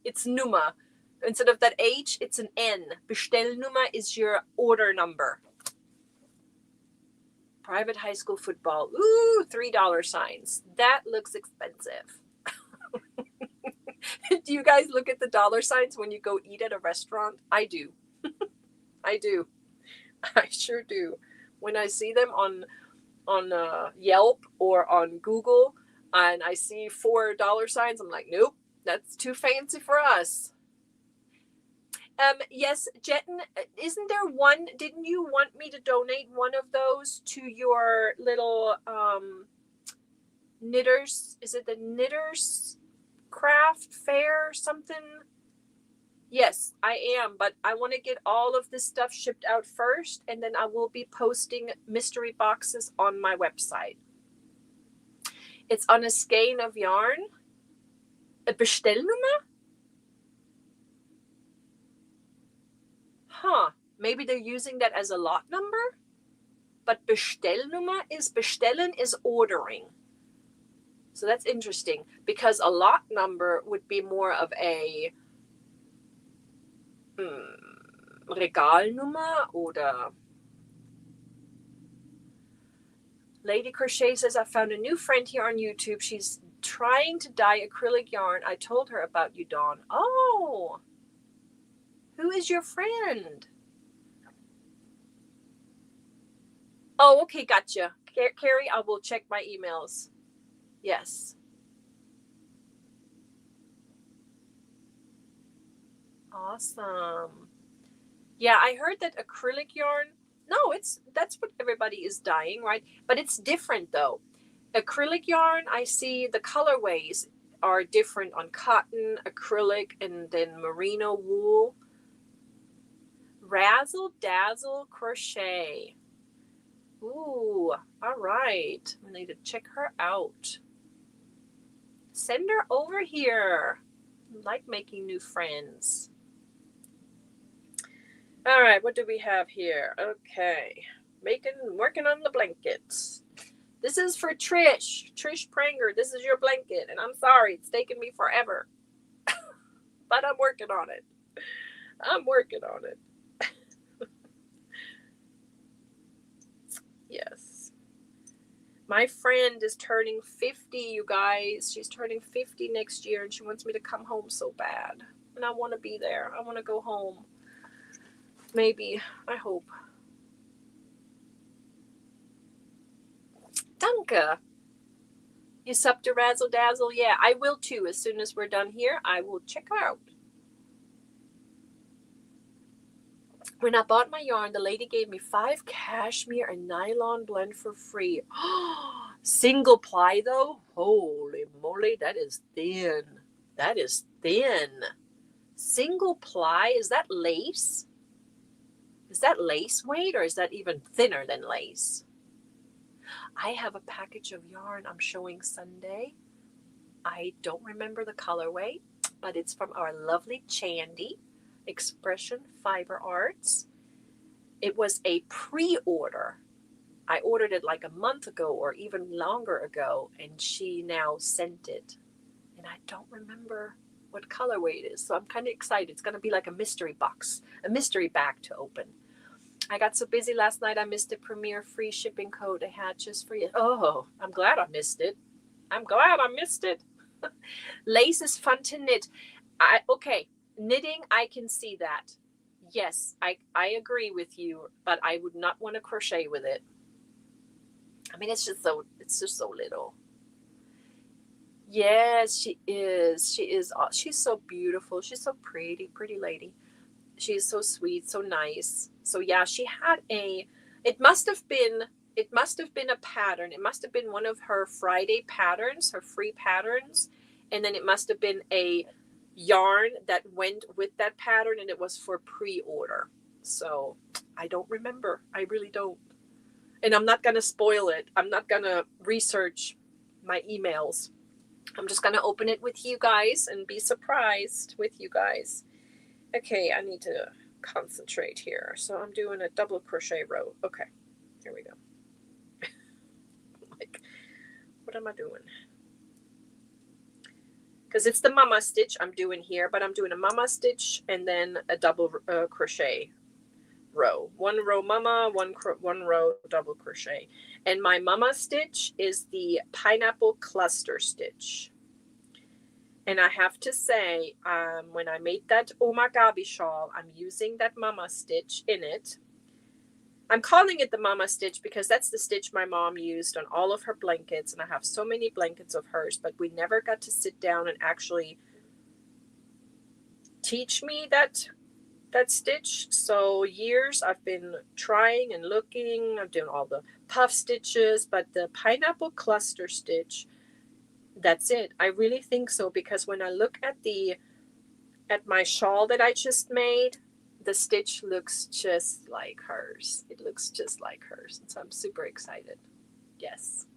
it's Nummer. Instead of that H, it's an N. Bestellnummer is your order number. Private high school football. Ooh, $3 signs. That looks expensive. Do you guys look at the dollar signs when you go eat at a restaurant? I do. I do. I sure do. When I see them on Yelp or on Google and I see $4 signs, I'm like, nope, that's too fancy for us. Yes, Jetten, isn't there one? Didn't you want me to donate one of those to your little knitters? Is it the knitters craft fair or something? Yes, I am, but I want to get all of this stuff shipped out first, and then I will be posting mystery boxes on my website. It's on a skein of yarn. A Bestellnummer? Huh. Maybe they're using that as a lot number? But Bestellnummer is bestellen is ordering. So that's interesting, because a lot number would be more of a Regalnummer oder. Lady Crochet says, I found a new friend here on YouTube. She's trying to dye acrylic yarn. I told her about you, Dawn. Oh, who is your friend? Oh, okay, gotcha. Carrie, I will check my emails. Yes. Awesome. Yeah, I heard that acrylic yarn, no, that's what everybody is dyeing, right? But it's different though. Acrylic yarn, I see the colorways are different on cotton, acrylic, and then merino wool. Razzle Dazzle Crochet. Ooh, all right. I need to check her out. Send her over here. I like making new friends. All right, what do we have here? Okay, working on the blankets. This is for Trish Pranger. This is your blanket, and I'm sorry it's taken me forever, but I'm working on it. Yes. My friend is turning 50, you guys. She's turning 50 next year, and she wants me to come home so bad. And I want to be there. I want to go home. Maybe. I hope. Danke. You sub to Razzle Dazzle? Yeah, I will too. As soon as we're done here, I will check her out. When I bought my yarn, the lady gave me 5 cashmere and nylon blend for free. Single ply though? Holy moly, that is thin. That is thin. Single ply, is that lace? Is that lace weight or is that even thinner than lace? I have a package of yarn I'm showing Sunday. I don't remember the colorway, but it's from our lovely Chandy, Expression Fiber Arts. It was a pre-order. I ordered it like a month ago or even longer ago, and she now sent it. And I don't remember what colorway it is, so I'm kind of excited. It's going to be like a mystery box, a mystery bag to open. I got so busy last night, I missed the premiere free shipping code they had just for you. Oh, I'm glad I missed it. I'm glad I missed it. Lace is fun to knit. Okay, knitting, I can see that. Yes, I agree with you, but I would not want to crochet with it. I mean, it's just so little. Yes, she is. She's so beautiful. She's so pretty lady. She's so sweet, so nice. So yeah, she had it must have been a pattern. It must have been one of her Friday patterns, her free patterns. And then it must have been a yarn that went with that pattern, and it was for pre-order. So I don't remember. I really don't. And I'm not going to spoil it. I'm not going to research my emails. I'm just going to open it with you guys and be surprised with you guys. Okay, I need to concentrate here. So I'm doing a double crochet row. Okay, here we go. Like, what am I doing? Because it's the mama stitch I'm doing here, but I'm doing a mama stitch and then a double crochet row. One row mama, one row double crochet. And my mama stitch is the pineapple cluster stitch. And I have to say, when I made that Omagabi shawl, I'm using that mama stitch in it. I'm calling it the mama stitch because that's the stitch my mom used on all of her blankets, and I have so many blankets of hers, but we never got to sit down and actually teach me that stitch. So years I've been trying and looking. I'm doing all the puff stitches, but the pineapple cluster stitch, that's it. I really think so, because when I look at my shawl that I just made, the stitch looks just like hers. It looks just like hers. And so I'm super excited. Yes.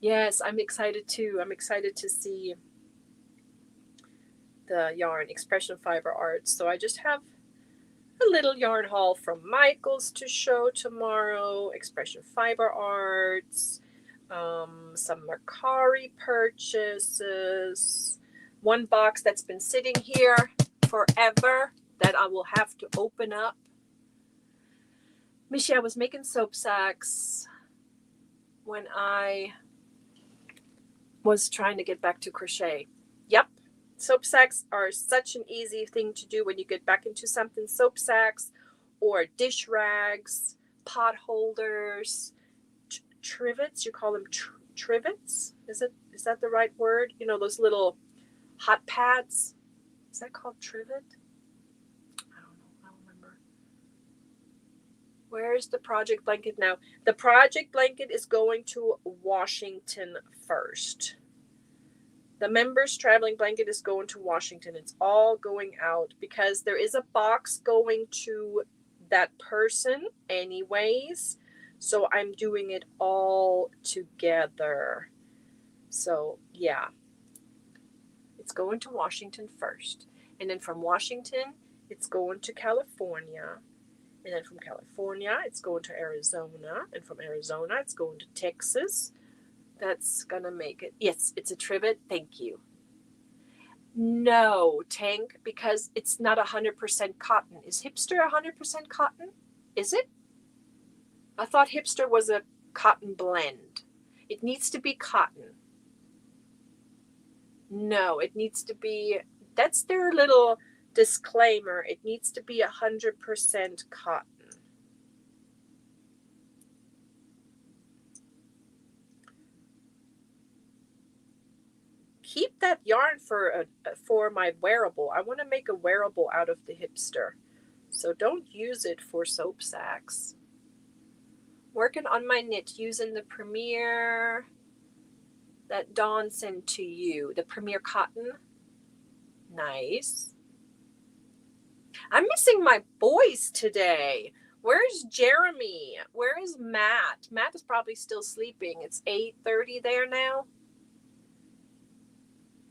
Yes, I'm excited too. I'm excited to see the yarn, Expression Fiber Arts. So I just have a little yarn haul from Michael's to show tomorrow, Expression Fiber Arts, some Mercari purchases, one box that's been sitting here forever that I will have to open up. Michi, I was making soap sacks when I was trying to get back to crochet. Yep, soap sacks are such an easy thing to do when you get back into something. Soap sacks or dish rags, pot holders, trivets. You call them trivets? Is that the right word? You know, those little hot pads. Is that called trivet? I don't know. I don't remember. Where's the project blanket now? The project blanket is going to Washington first. The members traveling blanket is going to Washington. It's all going out because there is a box going to that person anyways. So I'm doing it all together. So yeah, it's going to Washington first. And then from Washington, it's going to California. And then from California, it's going to Arizona. And from Arizona, it's going to Texas. That's going to make it. Yes, it's a trivet. Thank you. No, Tank, because it's not 100% cotton. Is Hipster 100% cotton? Is it? I thought Hipster was a cotton blend. It needs to be cotton. No, it needs to be, that's their little disclaimer. It needs to be 100% cotton. Keep that yarn for my wearable. I want to make a wearable out of the Hipster. So don't use it for soap sacks. Working on my knit using the Premier that Dawn sent to you. The Premier cotton. Nice. I'm missing my boys today. Where's Jeremy? Where is Matt? Matt is probably still sleeping. It's 8:30 there now.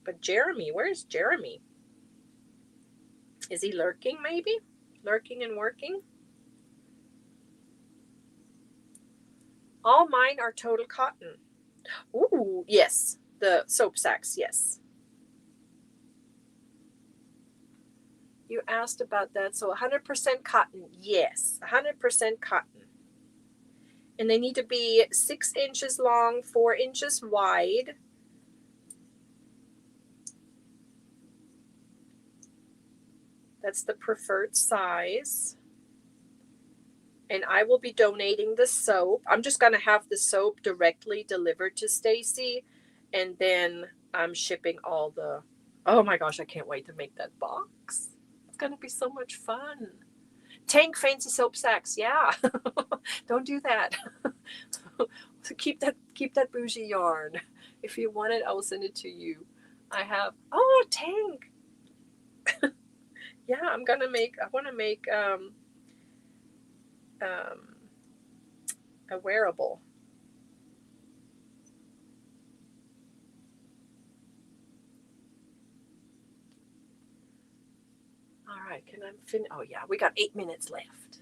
But Jeremy, where's Jeremy? Is he lurking maybe? Lurking and working? All mine are total cotton. Ooh, yes. The soap sacks, yes. You asked about that. So 100% cotton. Yes, 100% cotton. And they need to be 6 inches long, 4 inches wide. That's the preferred size. And I will be donating the soap. I'm just going to have the soap directly delivered to Stacy. And then I'm shipping all the... Oh my gosh, I can't wait to make that box. It's going to be so much fun. Tank fancy soap sacks. Yeah. Don't do that. keep that bougie yarn. If you want it, I will send it to you. I have... Oh, Tank. Yeah, I want to make a wearable. All right, can I finish? Oh yeah, we got 8 minutes left.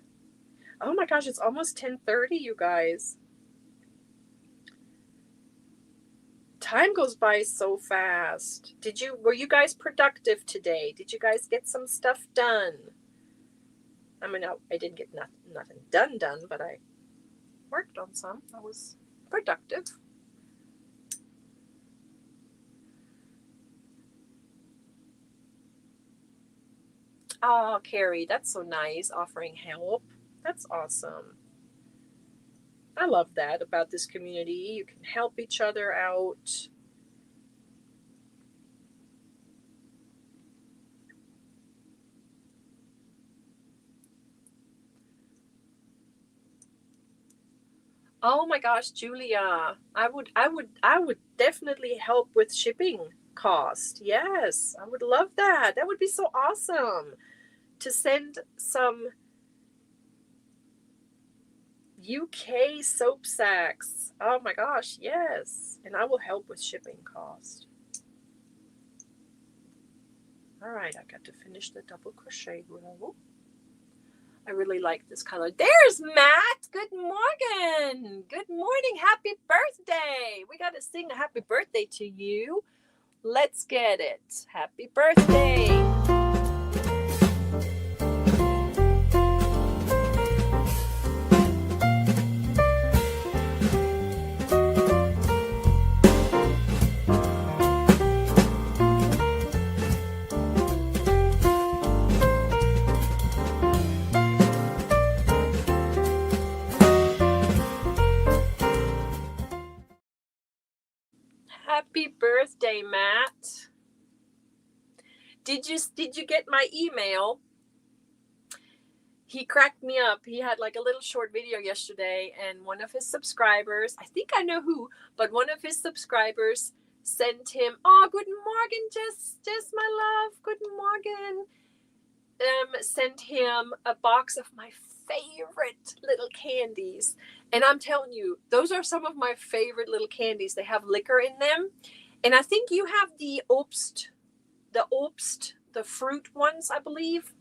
Oh my gosh, it's almost 10:30, you guys. Time goes by so fast. Were you guys productive today? Did you guys get some stuff done? I mean, I didn't get nothing done, but I worked on some. I was productive. Oh, Carrie, that's so nice, offering help. That's awesome. I love that about this community. You can help each other out. Oh my gosh, Julia, I would definitely help with shipping cost. Yes, I would love that. That would be so awesome to send some UK soap sacks. Oh my gosh, yes. And I will help with shipping cost. All right, I got to finish the double crochet row. I really like this color. There's Matt. Good morning. Good morning. Happy birthday. We got to sing a happy birthday to you. Let's get it. Happy birthday. Happy birthday, Matt. Did you get my email? He cracked me up. He had like a little short video yesterday, and one of his subscribers, I think I know who, but one of his subscribers sent him, oh, good morning, Jess, my love, good morning. Sent him a box of my favorite little candies. And I'm telling you, those are some of my favorite little candies. They have liquor in them. And I think you have the Obst, the fruit ones, I believe.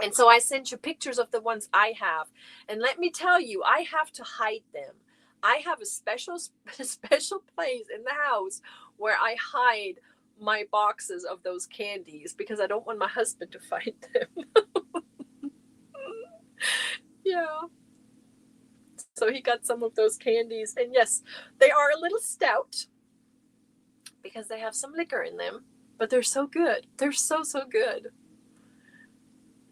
And so I sent you pictures of the ones I have. And let me tell you, I have to hide them. I have a special place in the house where I hide my boxes of those candies because I don't want my husband to find them. Yeah. So he got some of those candies. And yes, they are a little stout because they have some liquor in them. But they're so good. They're so good.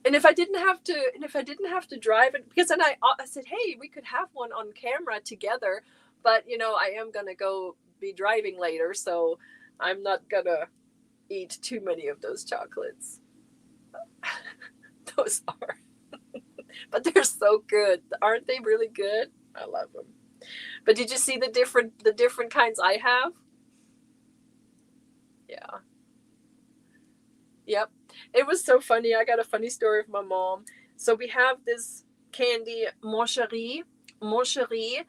And if I didn't have to drive it, because then I said, hey, we could have one on camera together, but I am gonna go be driving later, so I'm not gonna eat too many of those chocolates. Those are But they're so good. Aren't they really good? I love them. But did you see the different kinds I have? Yeah. Yep. It was so funny. I got a funny story of my mom. So we have this candy, Mon Chéri. Mon Chéri.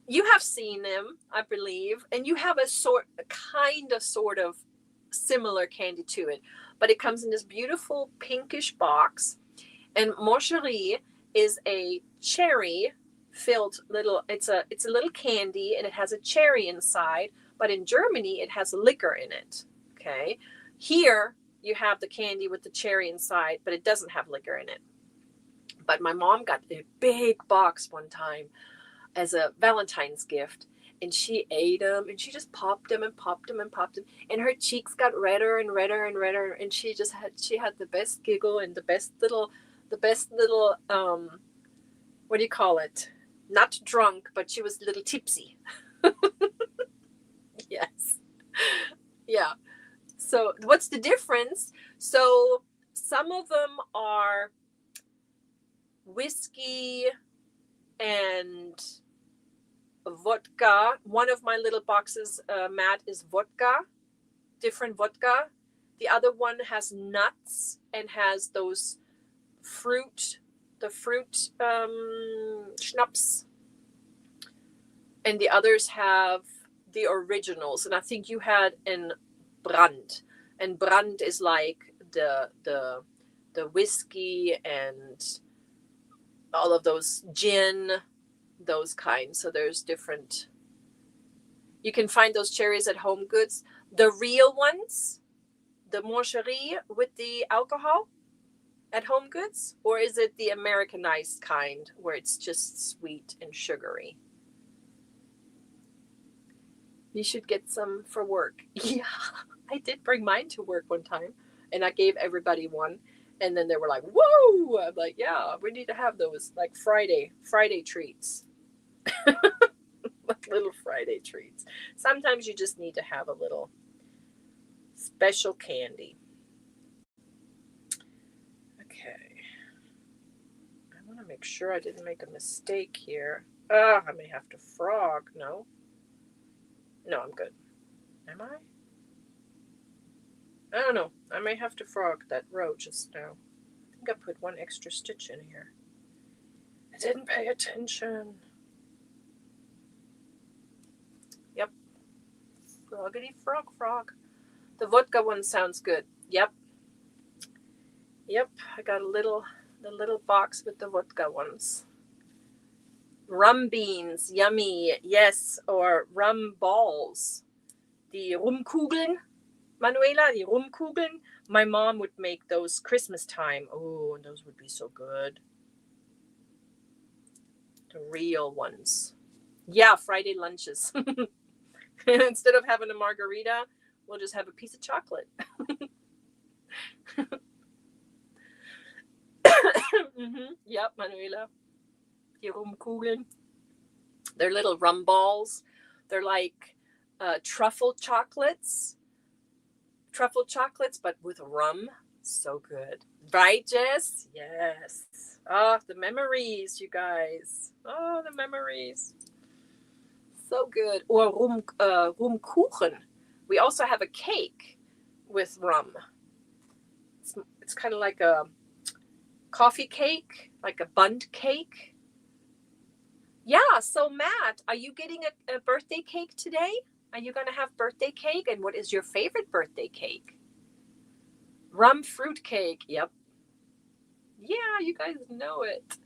You have seen them, I believe, and you have a sort of similar candy to it, but it comes in this beautiful pinkish box. And Mon Chéri is a cherry filled little. It's a little candy, and it has a cherry inside. But in Germany, it has liquor in it. Okay, here you have the candy with the cherry inside, but it doesn't have liquor in it. But my mom got a big box one time as a Valentine's gift, and she ate them, and she just popped them and popped them and popped them, and her cheeks got redder and redder and redder, and she had the best giggle and the best little what do you call it? Not drunk, but she was a little tipsy. Yes. Yeah. So what's the difference? So some of them are whiskey and vodka. One of my little boxes, Matt, is vodka, different vodka. The other one has nuts and has those the fruit schnapps. And the others have the originals. And I think you had an Brand. And Brand is like the whiskey and all of those gin, those kinds. So there's different. You can find those cherries at Home Goods. The real ones, the Mon Chéri with the alcohol at Home Goods, or is it the Americanized kind where it's just sweet and sugary? You should get some for work. Yeah, I did bring mine to work one time, and I gave everybody one. And then they were like, whoa! I'm like, yeah, we need to have those, like Friday treats. Like little Friday treats. Sometimes you just need to have a little special candy. Okay. I want to make sure I didn't make a mistake here. I may have to frog. No, I'm good. Am I? I don't know. I may have to frog that row just now. I think I put one extra stitch in here. I didn't pay attention. Yep. Froggity frog. The vodka one sounds good. Yep. I got the little box with the vodka ones. Rum beans, yummy. Yes, or rum balls. Die Rumkugeln. Manuela, die Rumkugeln. My mom would make those Christmas time. Oh, and those would be so good. The real ones. Yeah, Friday lunches. Instead of having a margarita, we'll just have a piece of chocolate. Yep, Manuela. Die Rumkugeln. They're little rum balls. They're like truffle chocolates, but with rum. So good. Right, Jess? Yes. Oh, the memories, you guys. Oh, the memories. So good. Or Rumkuchen. We also have a cake with rum. It's kind of like a coffee cake, like a bundt cake. Yeah, so Matt, are you getting a birthday cake today? Are you going to have birthday cake? And what is your favorite birthday cake? Rum fruit cake. Yep. Yeah, you guys know it.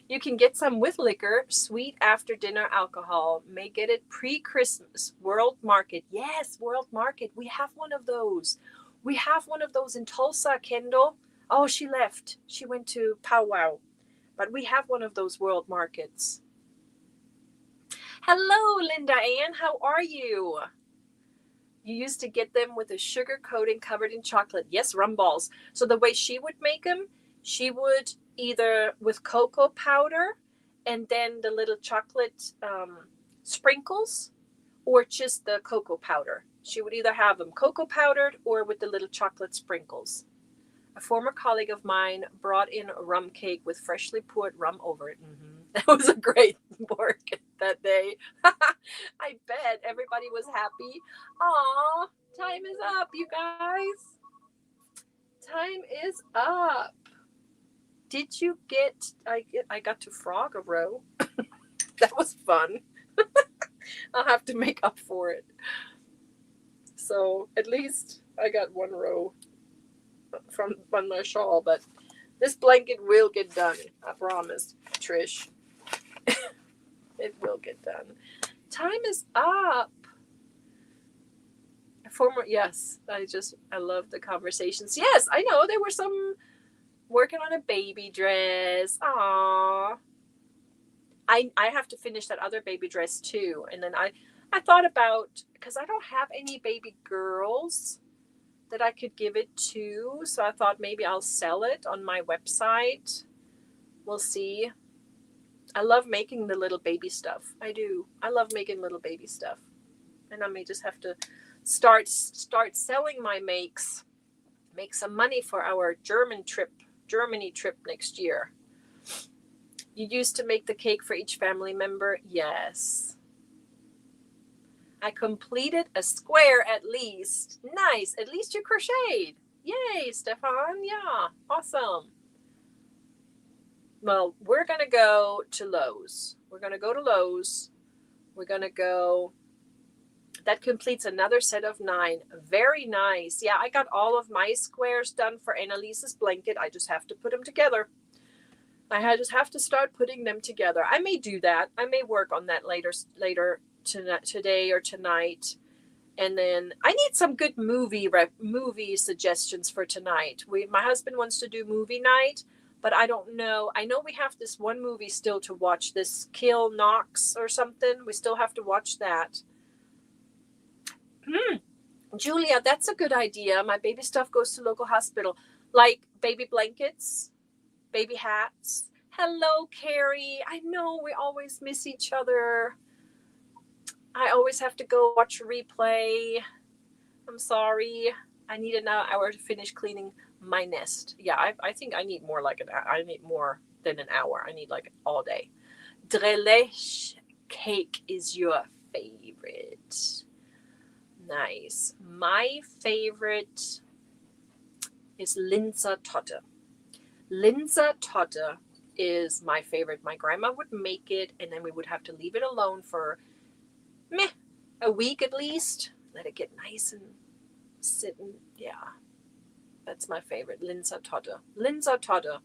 You can get some with liquor, sweet after dinner alcohol. May get it pre-Christmas. World Market. Yes, World Market. We have one of those. We have one of those in Tulsa, Kendall. Oh, she left. She went to powwow. But we have one of those World Markets. Hello, Linda Ann. How are you? You used to get them with a sugar coating covered in chocolate. Yes, rum balls. So the way she would make them, she would either with cocoa powder and then the little chocolate sprinkles, or just the cocoa powder. She would either have them cocoa powdered or with the little chocolate sprinkles. A former colleague of mine brought in a rum cake with freshly poured rum over it. That was a great work that day. I bet everybody was happy. Aw, time is up, you guys. Time is up. Did you get? I got to frog a row. That was fun. I'll have to make up for it. So at least I got one row from on my shawl, but this blanket will get done. I promise, Trish. It will get done. Time is up. Yes, I love the conversations. Yes, I know there were some working on a baby dress. Aww. I have to finish that other baby dress too. And then I thought about, because I don't have any baby girls that I could give it to. So I thought maybe I'll sell it on my website. We'll see. I love making the little baby stuff. I do. I love making little baby stuff. And I may just have to start selling my makes, make some money for our Germany trip next year. You used to make the cake for each family member? Yes. I completed a square at least. Nice. At least you crocheted. Yay, Stefan. Yeah. Awesome. Well, we're going to go to Lowe's. We're going to go. That completes another set of 9. Very nice. Yeah, I got all of my squares done for Annalise's blanket. I just have to put them together. I just have to start putting them together. I may do that. I may work on that later today or tonight. And then I need some good movie suggestions for tonight. My husband wants to do movie night, but I don't know. I know we have this one movie still to watch, this Kill Knox or something. We still have to watch that. Julia, that's a good idea. My baby stuff goes to local hospital, like baby blankets, baby hats. Hello, Carrie. I know we always miss each other. I always have to go watch a replay. I'm sorry. I need an hour to finish cleaning my nest. Yeah, I think I need more I need more than an hour. I need like all day. Drelech cake is your favorite. Nice. My favorite is Linzer Torte. Linzer Torte is my favorite. My grandma would make it, and then we would have to leave it alone for a week at least. Let it get nice and sitting. Yeah, that's my favorite. Linzer Torte. Linzer Torte.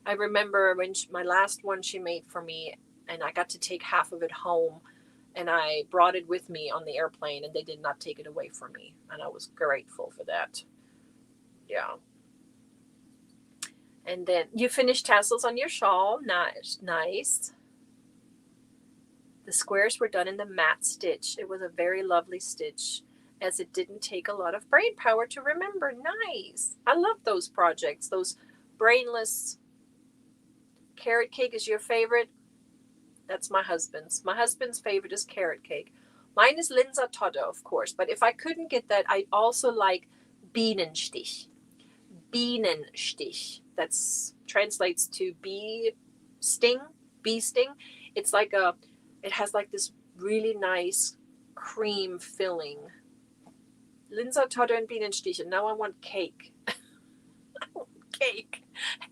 I remember when my last one she made for me, and I got to take half of it home. And I brought it with me on the airplane, and they did not take it away from me. And I was grateful for that. Yeah. And then you finished tassels on your shawl. Nice. The squares were done in the matte stitch. It was a very lovely stitch, as it didn't take a lot of brain power to remember. Nice. I love those projects, those brainless. Carrot cake is your favorite? That's my husband's. My husband's favorite is carrot cake. Mine is Linzer Torte, of course. But if I couldn't get that, I also like Bienenstich. Bienenstich. That translates to bee sting. It's like it has like this really nice cream filling. Linzer Torte and Bienenstich. And now I want cake. I want cake.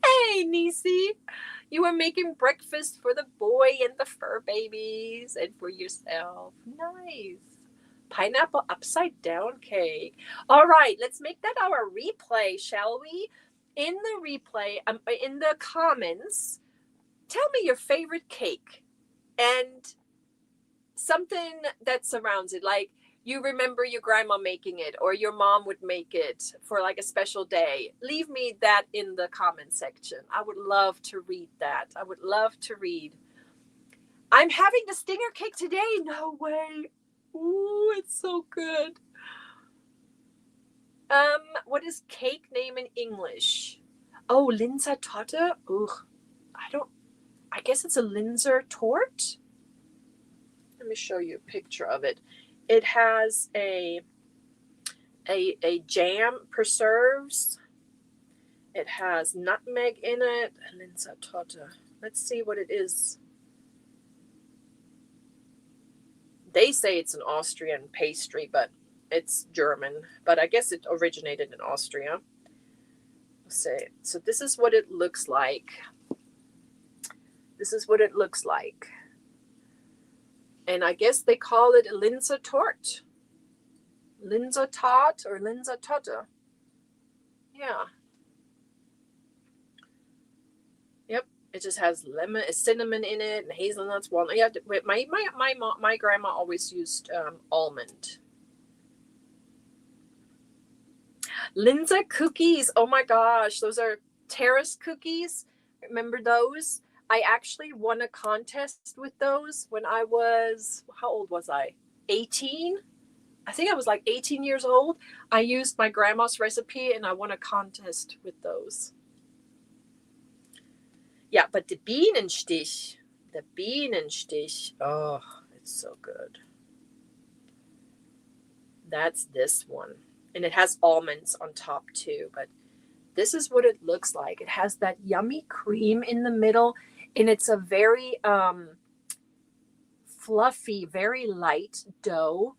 Hey, Nisi. You were making breakfast for the boy and the fur babies and for yourself. Nice. Pineapple upside down cake. All right, let's make that our replay, shall we? In the replay, in the comments, tell me your favorite cake and something that surrounds it. Like you remember your grandma making it, or your mom would make it for like a special day. Leave me that in the comment section. I would love to read that. I would love to read. I'm having the stinger cake today. No way. Ooh, it's so good. What is cake name in English? Oh, Linzer Torte? Ugh. I guess it's a Linzer Torte. Let me show you a picture of it. It has a jam, preserves, It has nutmeg in it. Linzer Torte. Let's see what it is. They say it's an Austrian pastry, but it's German. But I guess it originated in Austria. Let's say. So this is what it looks like. This is what it looks like. And I guess they call it a Linzer Tort. Linzer Tart or Linzer Torte. Yeah. Yep. It just has lemon, cinnamon in it, and hazelnuts, walnut. Yeah. My grandma always used almond. Linzer cookies. Oh my gosh, those are terrace cookies. Remember those? I actually won a contest with those when I was, how old was I? 18? I think I was like 18 years old. I used my grandma's recipe and I won a contest with those. Yeah, but the Bienenstich, oh, it's so good. That's this one. And it has almonds on top too, but this is what it looks like. It has that yummy cream in the middle, and it's a very fluffy, very light dough,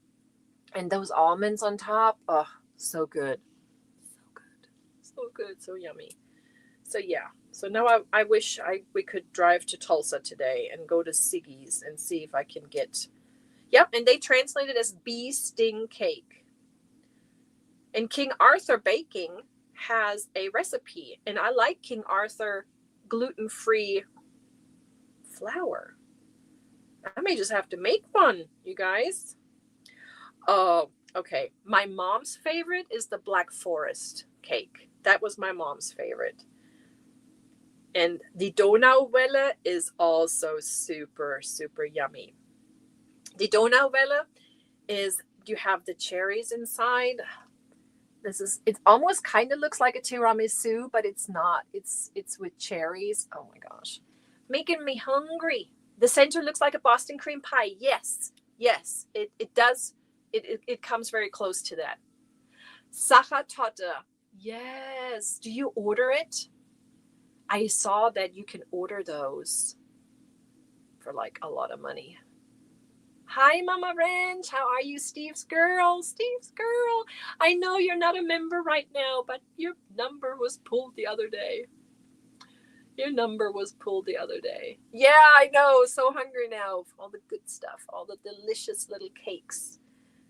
and those almonds on top. Oh, so good. So good. So good. So yummy. So yeah. So now I wish we could drive to Tulsa today and go to Siggy's and see if I can get. Yep, and they translate it as bee sting cake. And King Arthur Baking has a recipe, and I like King Arthur gluten-free flour. I may just have to make one, you guys. Oh, okay. My mom's favorite is the Black Forest cake. That was my mom's favorite. And the Donauwelle is also super, super yummy. The Donauwelle is, you have the cherries inside. It almost kind of looks like a tiramisu, but it's not. It's with cherries. Oh my gosh. Making me hungry. The center looks like a Boston cream pie. Yes. It does. It comes very close to that. Sachertorte. Yes. Do you order it? I saw that you can order those for like a lot of money. Hi, Mama Ranch. How are you, Steve's girl? Steve's girl. I know you're not a member right now, but your number was pulled the other day. Your number was pulled the other day. Yeah, I know. So hungry now. All the good stuff, all the delicious little cakes.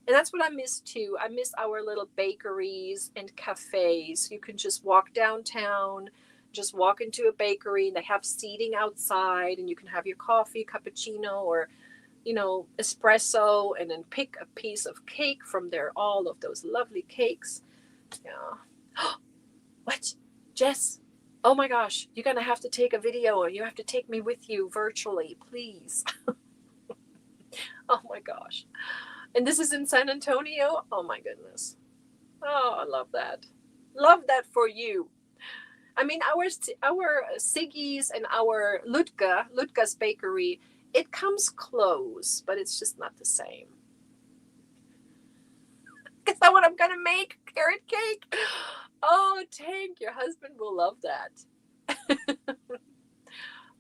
And that's what I miss too. I miss our little bakeries and cafes. You can just walk downtown, just walk into a bakery. They have seating outside, and you can have your coffee, cappuccino, or espresso, and then pick a piece of cake from there. All of those lovely cakes. Yeah. What? Jess? Oh my gosh, you're going to have to take a video, or you have to take me with you virtually, please. Oh my gosh. And this is in San Antonio? Oh my goodness. Oh, I love that. Love that for you. I mean, our Siggy's and our Lutga's Bakery, it comes close, but it's just not the same. Is that what I'm going to make? Carrot cake? Oh, Tank, your husband will love that.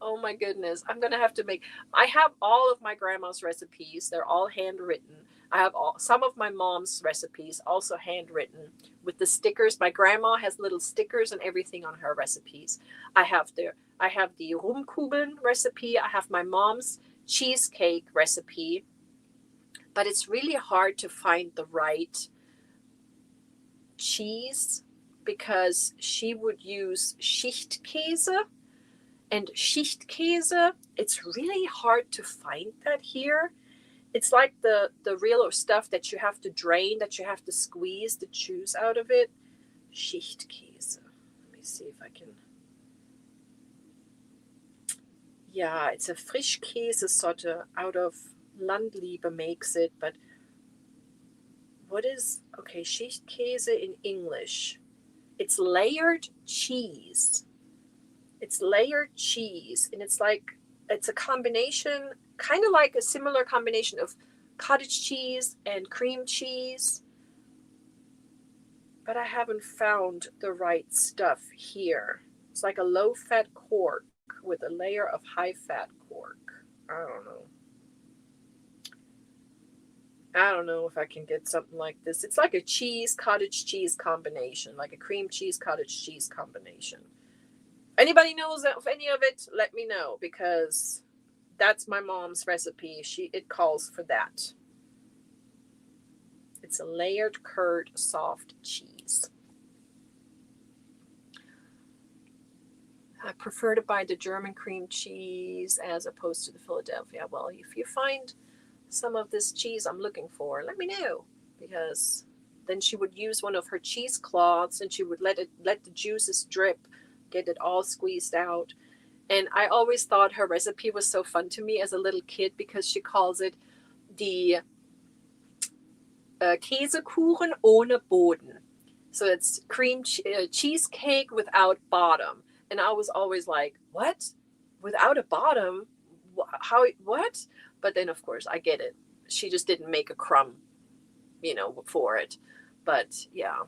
Oh my goodness. I'm going to have to I have all of my grandma's recipes. They're all handwritten. I have some of my mom's recipes also handwritten with the stickers. My grandma has little stickers and everything on her recipes. I have the Rumkugeln recipe. I have my mom's cheesecake recipe. But it's really hard to find the right cheese because she would use Schichtkäse. And Schichtkäse, it's really hard to find that here. It's like the real stuff that you have to drain, that you have to squeeze the juice out of it. Schichtkäse. Let me see if I can. Yeah, it's a Frischkäse-Sorte out of Landliebe makes it, but Schichtkäse in English. It's layered cheese. It's layered cheese, and it's a combination, kind of like a similar combination of cottage cheese and cream cheese. but I haven't found the right stuff here. It's like a low-fat cork with a layer of high-fat cork. I don't know. I don't know if I can get something like this. It's like a cottage cheese combination, like a cream cheese, cottage cheese combination. Anybody knows of any of it? Let me know, because that's my mom's recipe. It calls for that. It's a layered curd soft cheese. I prefer to buy the German cream cheese as opposed to the Philadelphia. Well, if you find some of this cheese I'm looking for, let me know, because then she would use one of her cheesecloths and she would let the juices drip, get it all squeezed out. And I always thought her recipe was so fun to me as a little kid, because she calls it the Käsekuchen ohne Boden. So it's cheesecake without bottom. And I was always like, what? Without a bottom? How? What? But then, of course, I get it. She just didn't make a crumb, for it. But yeah.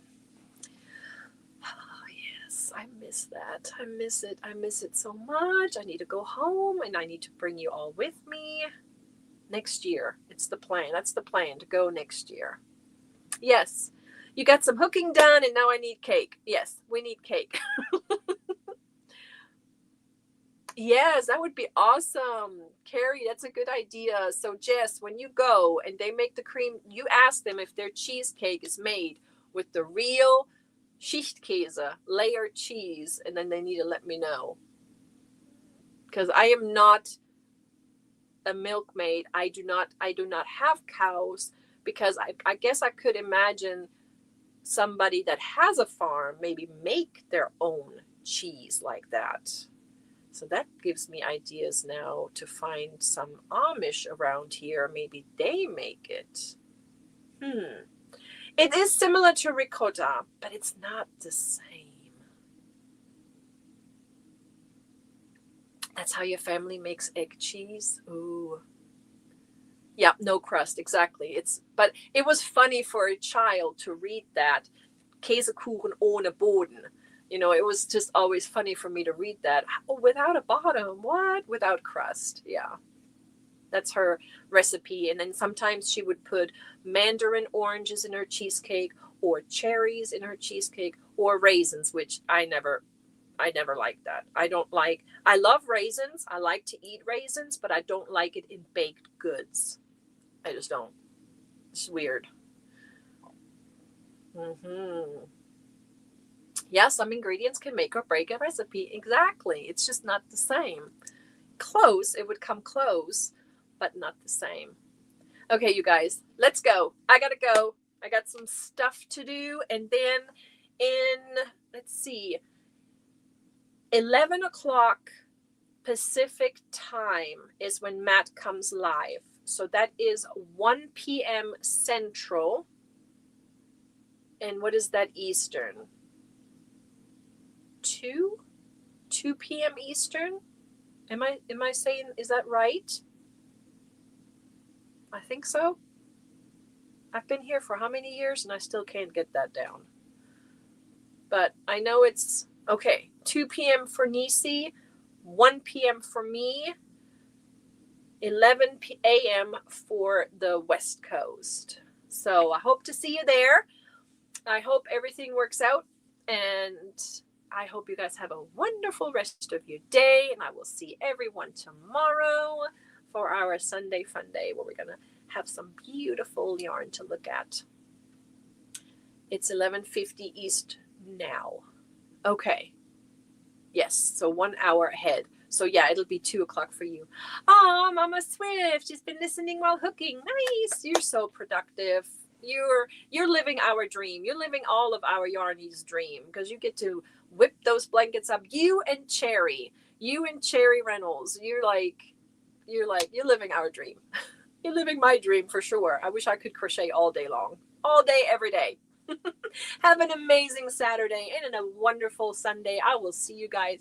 Oh, yes, I miss that. I miss it. I miss it so much. I need to go home, and I need to bring you all with me next year. It's the plan. That's the plan, to go next year. Yes. You got some hooking done, and now I need cake. Yes, we need cake. Yes, that would be awesome. Carrie, that's a good idea. So, Jess, when you go and they make the cream, you ask them if their cheesecake is made with the real Schichtkäse, layered cheese, and then they need to let me know. Because I am not a milkmaid. I do not have cows, because I guess I could imagine somebody that has a farm maybe make their own cheese like that. So that gives me ideas now to find some Amish around here. Maybe they make it. It is similar to ricotta, but it's not the same. That's how your family makes egg cheese? Ooh. Yeah, no crust, exactly. But it was funny for a child to read that. Käsekuchen ohne Boden. It was just always funny for me to read that. Oh, without a bottom, what? Without crust, yeah. That's her recipe. And then sometimes she would put mandarin oranges in her cheesecake, or cherries in her cheesecake, or raisins, which I never like that. I love raisins. I like to eat raisins, but I don't like it in baked goods. I just don't. It's weird. Yeah, some ingredients can make or break a recipe. Exactly. It's just not the same. Close. It would come close, but not the same. Okay, you guys, let's go. I gotta go. I got some stuff to do. And then let's see, 11 o'clock Pacific time is when Matt comes live. So that is 1 p.m. Central. And what is that Eastern? 2 p.m. Eastern? Am I saying, is that right? I think so. I've been here for how many years, and I still can't get that down. But I know it's okay. 2 p.m. for Nisi, 1 p.m. for me, 11 a.m. for the West Coast. So I hope to see you there. I hope everything works out, and I hope you guys have a wonderful rest of your day, and I will see everyone tomorrow for our Sunday Fun Day, where we're going to have some beautiful yarn to look at. It's 11:50 East now. Okay. Yes, so 1 hour ahead. So yeah, it'll be 2 o'clock for you. Oh, Mama Swift, she's been listening while hooking. Nice. You're so productive. You're living our dream. You're living all of our Yarnie's dream, because you get to whip those blankets up. You and Cherry Reynolds. You're living our dream. You're living my dream for sure. I wish I could crochet all day long, all day, every day. Have an amazing Saturday and a wonderful Sunday. I will see you guys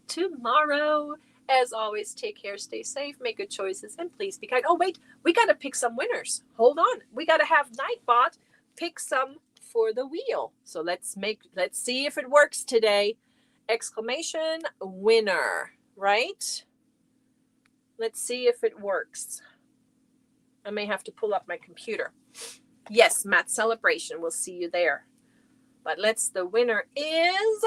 tomorrow. As always, take care, stay safe, make good choices, and please be kind. Oh, wait, we got to pick some winners. Hold on. We got to have Nightbot pick some for the wheel. So let's see if it works today. Exclamation winner, right? Let's see if it works. I may have to pull up my computer. Yes, Math Celebration. We'll see you there. But the winner is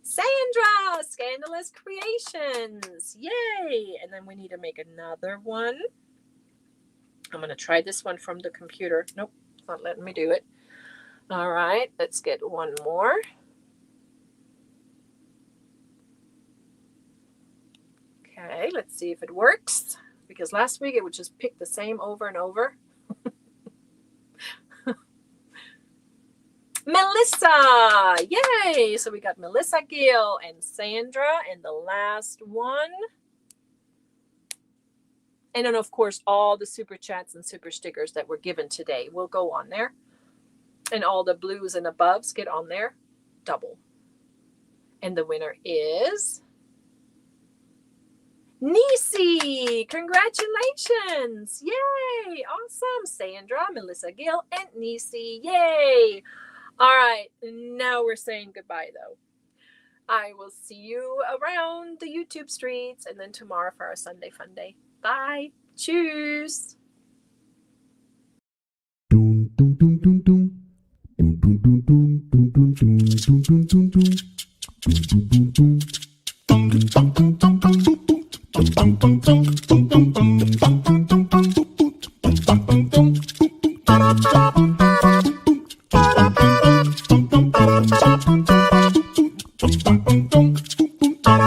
Sandra, Scandalous Creations. Yay! And then we need to make another one. I'm going to try this one from the computer. Nope, it's not letting me do it. All right, let's get one more. Okay, let's see if it works. Because last week it would just pick the same over and over. Melissa! Yay! So we got Melissa, Gill, and Sandra. And the last one. And then, of course, all the super chats and super stickers that were given today will go on there. And all the blues and aboves get on there double. And the winner is Nisi. Congratulations. Yay. Awesome. Sandra, Melissa Gill, and Nisi. Yay. All right. Now we're saying goodbye, though. I will see you around the YouTube streets and then tomorrow for our Sunday Fun Day. Bye. Tschüss.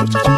Ba-da-ba-ba-ba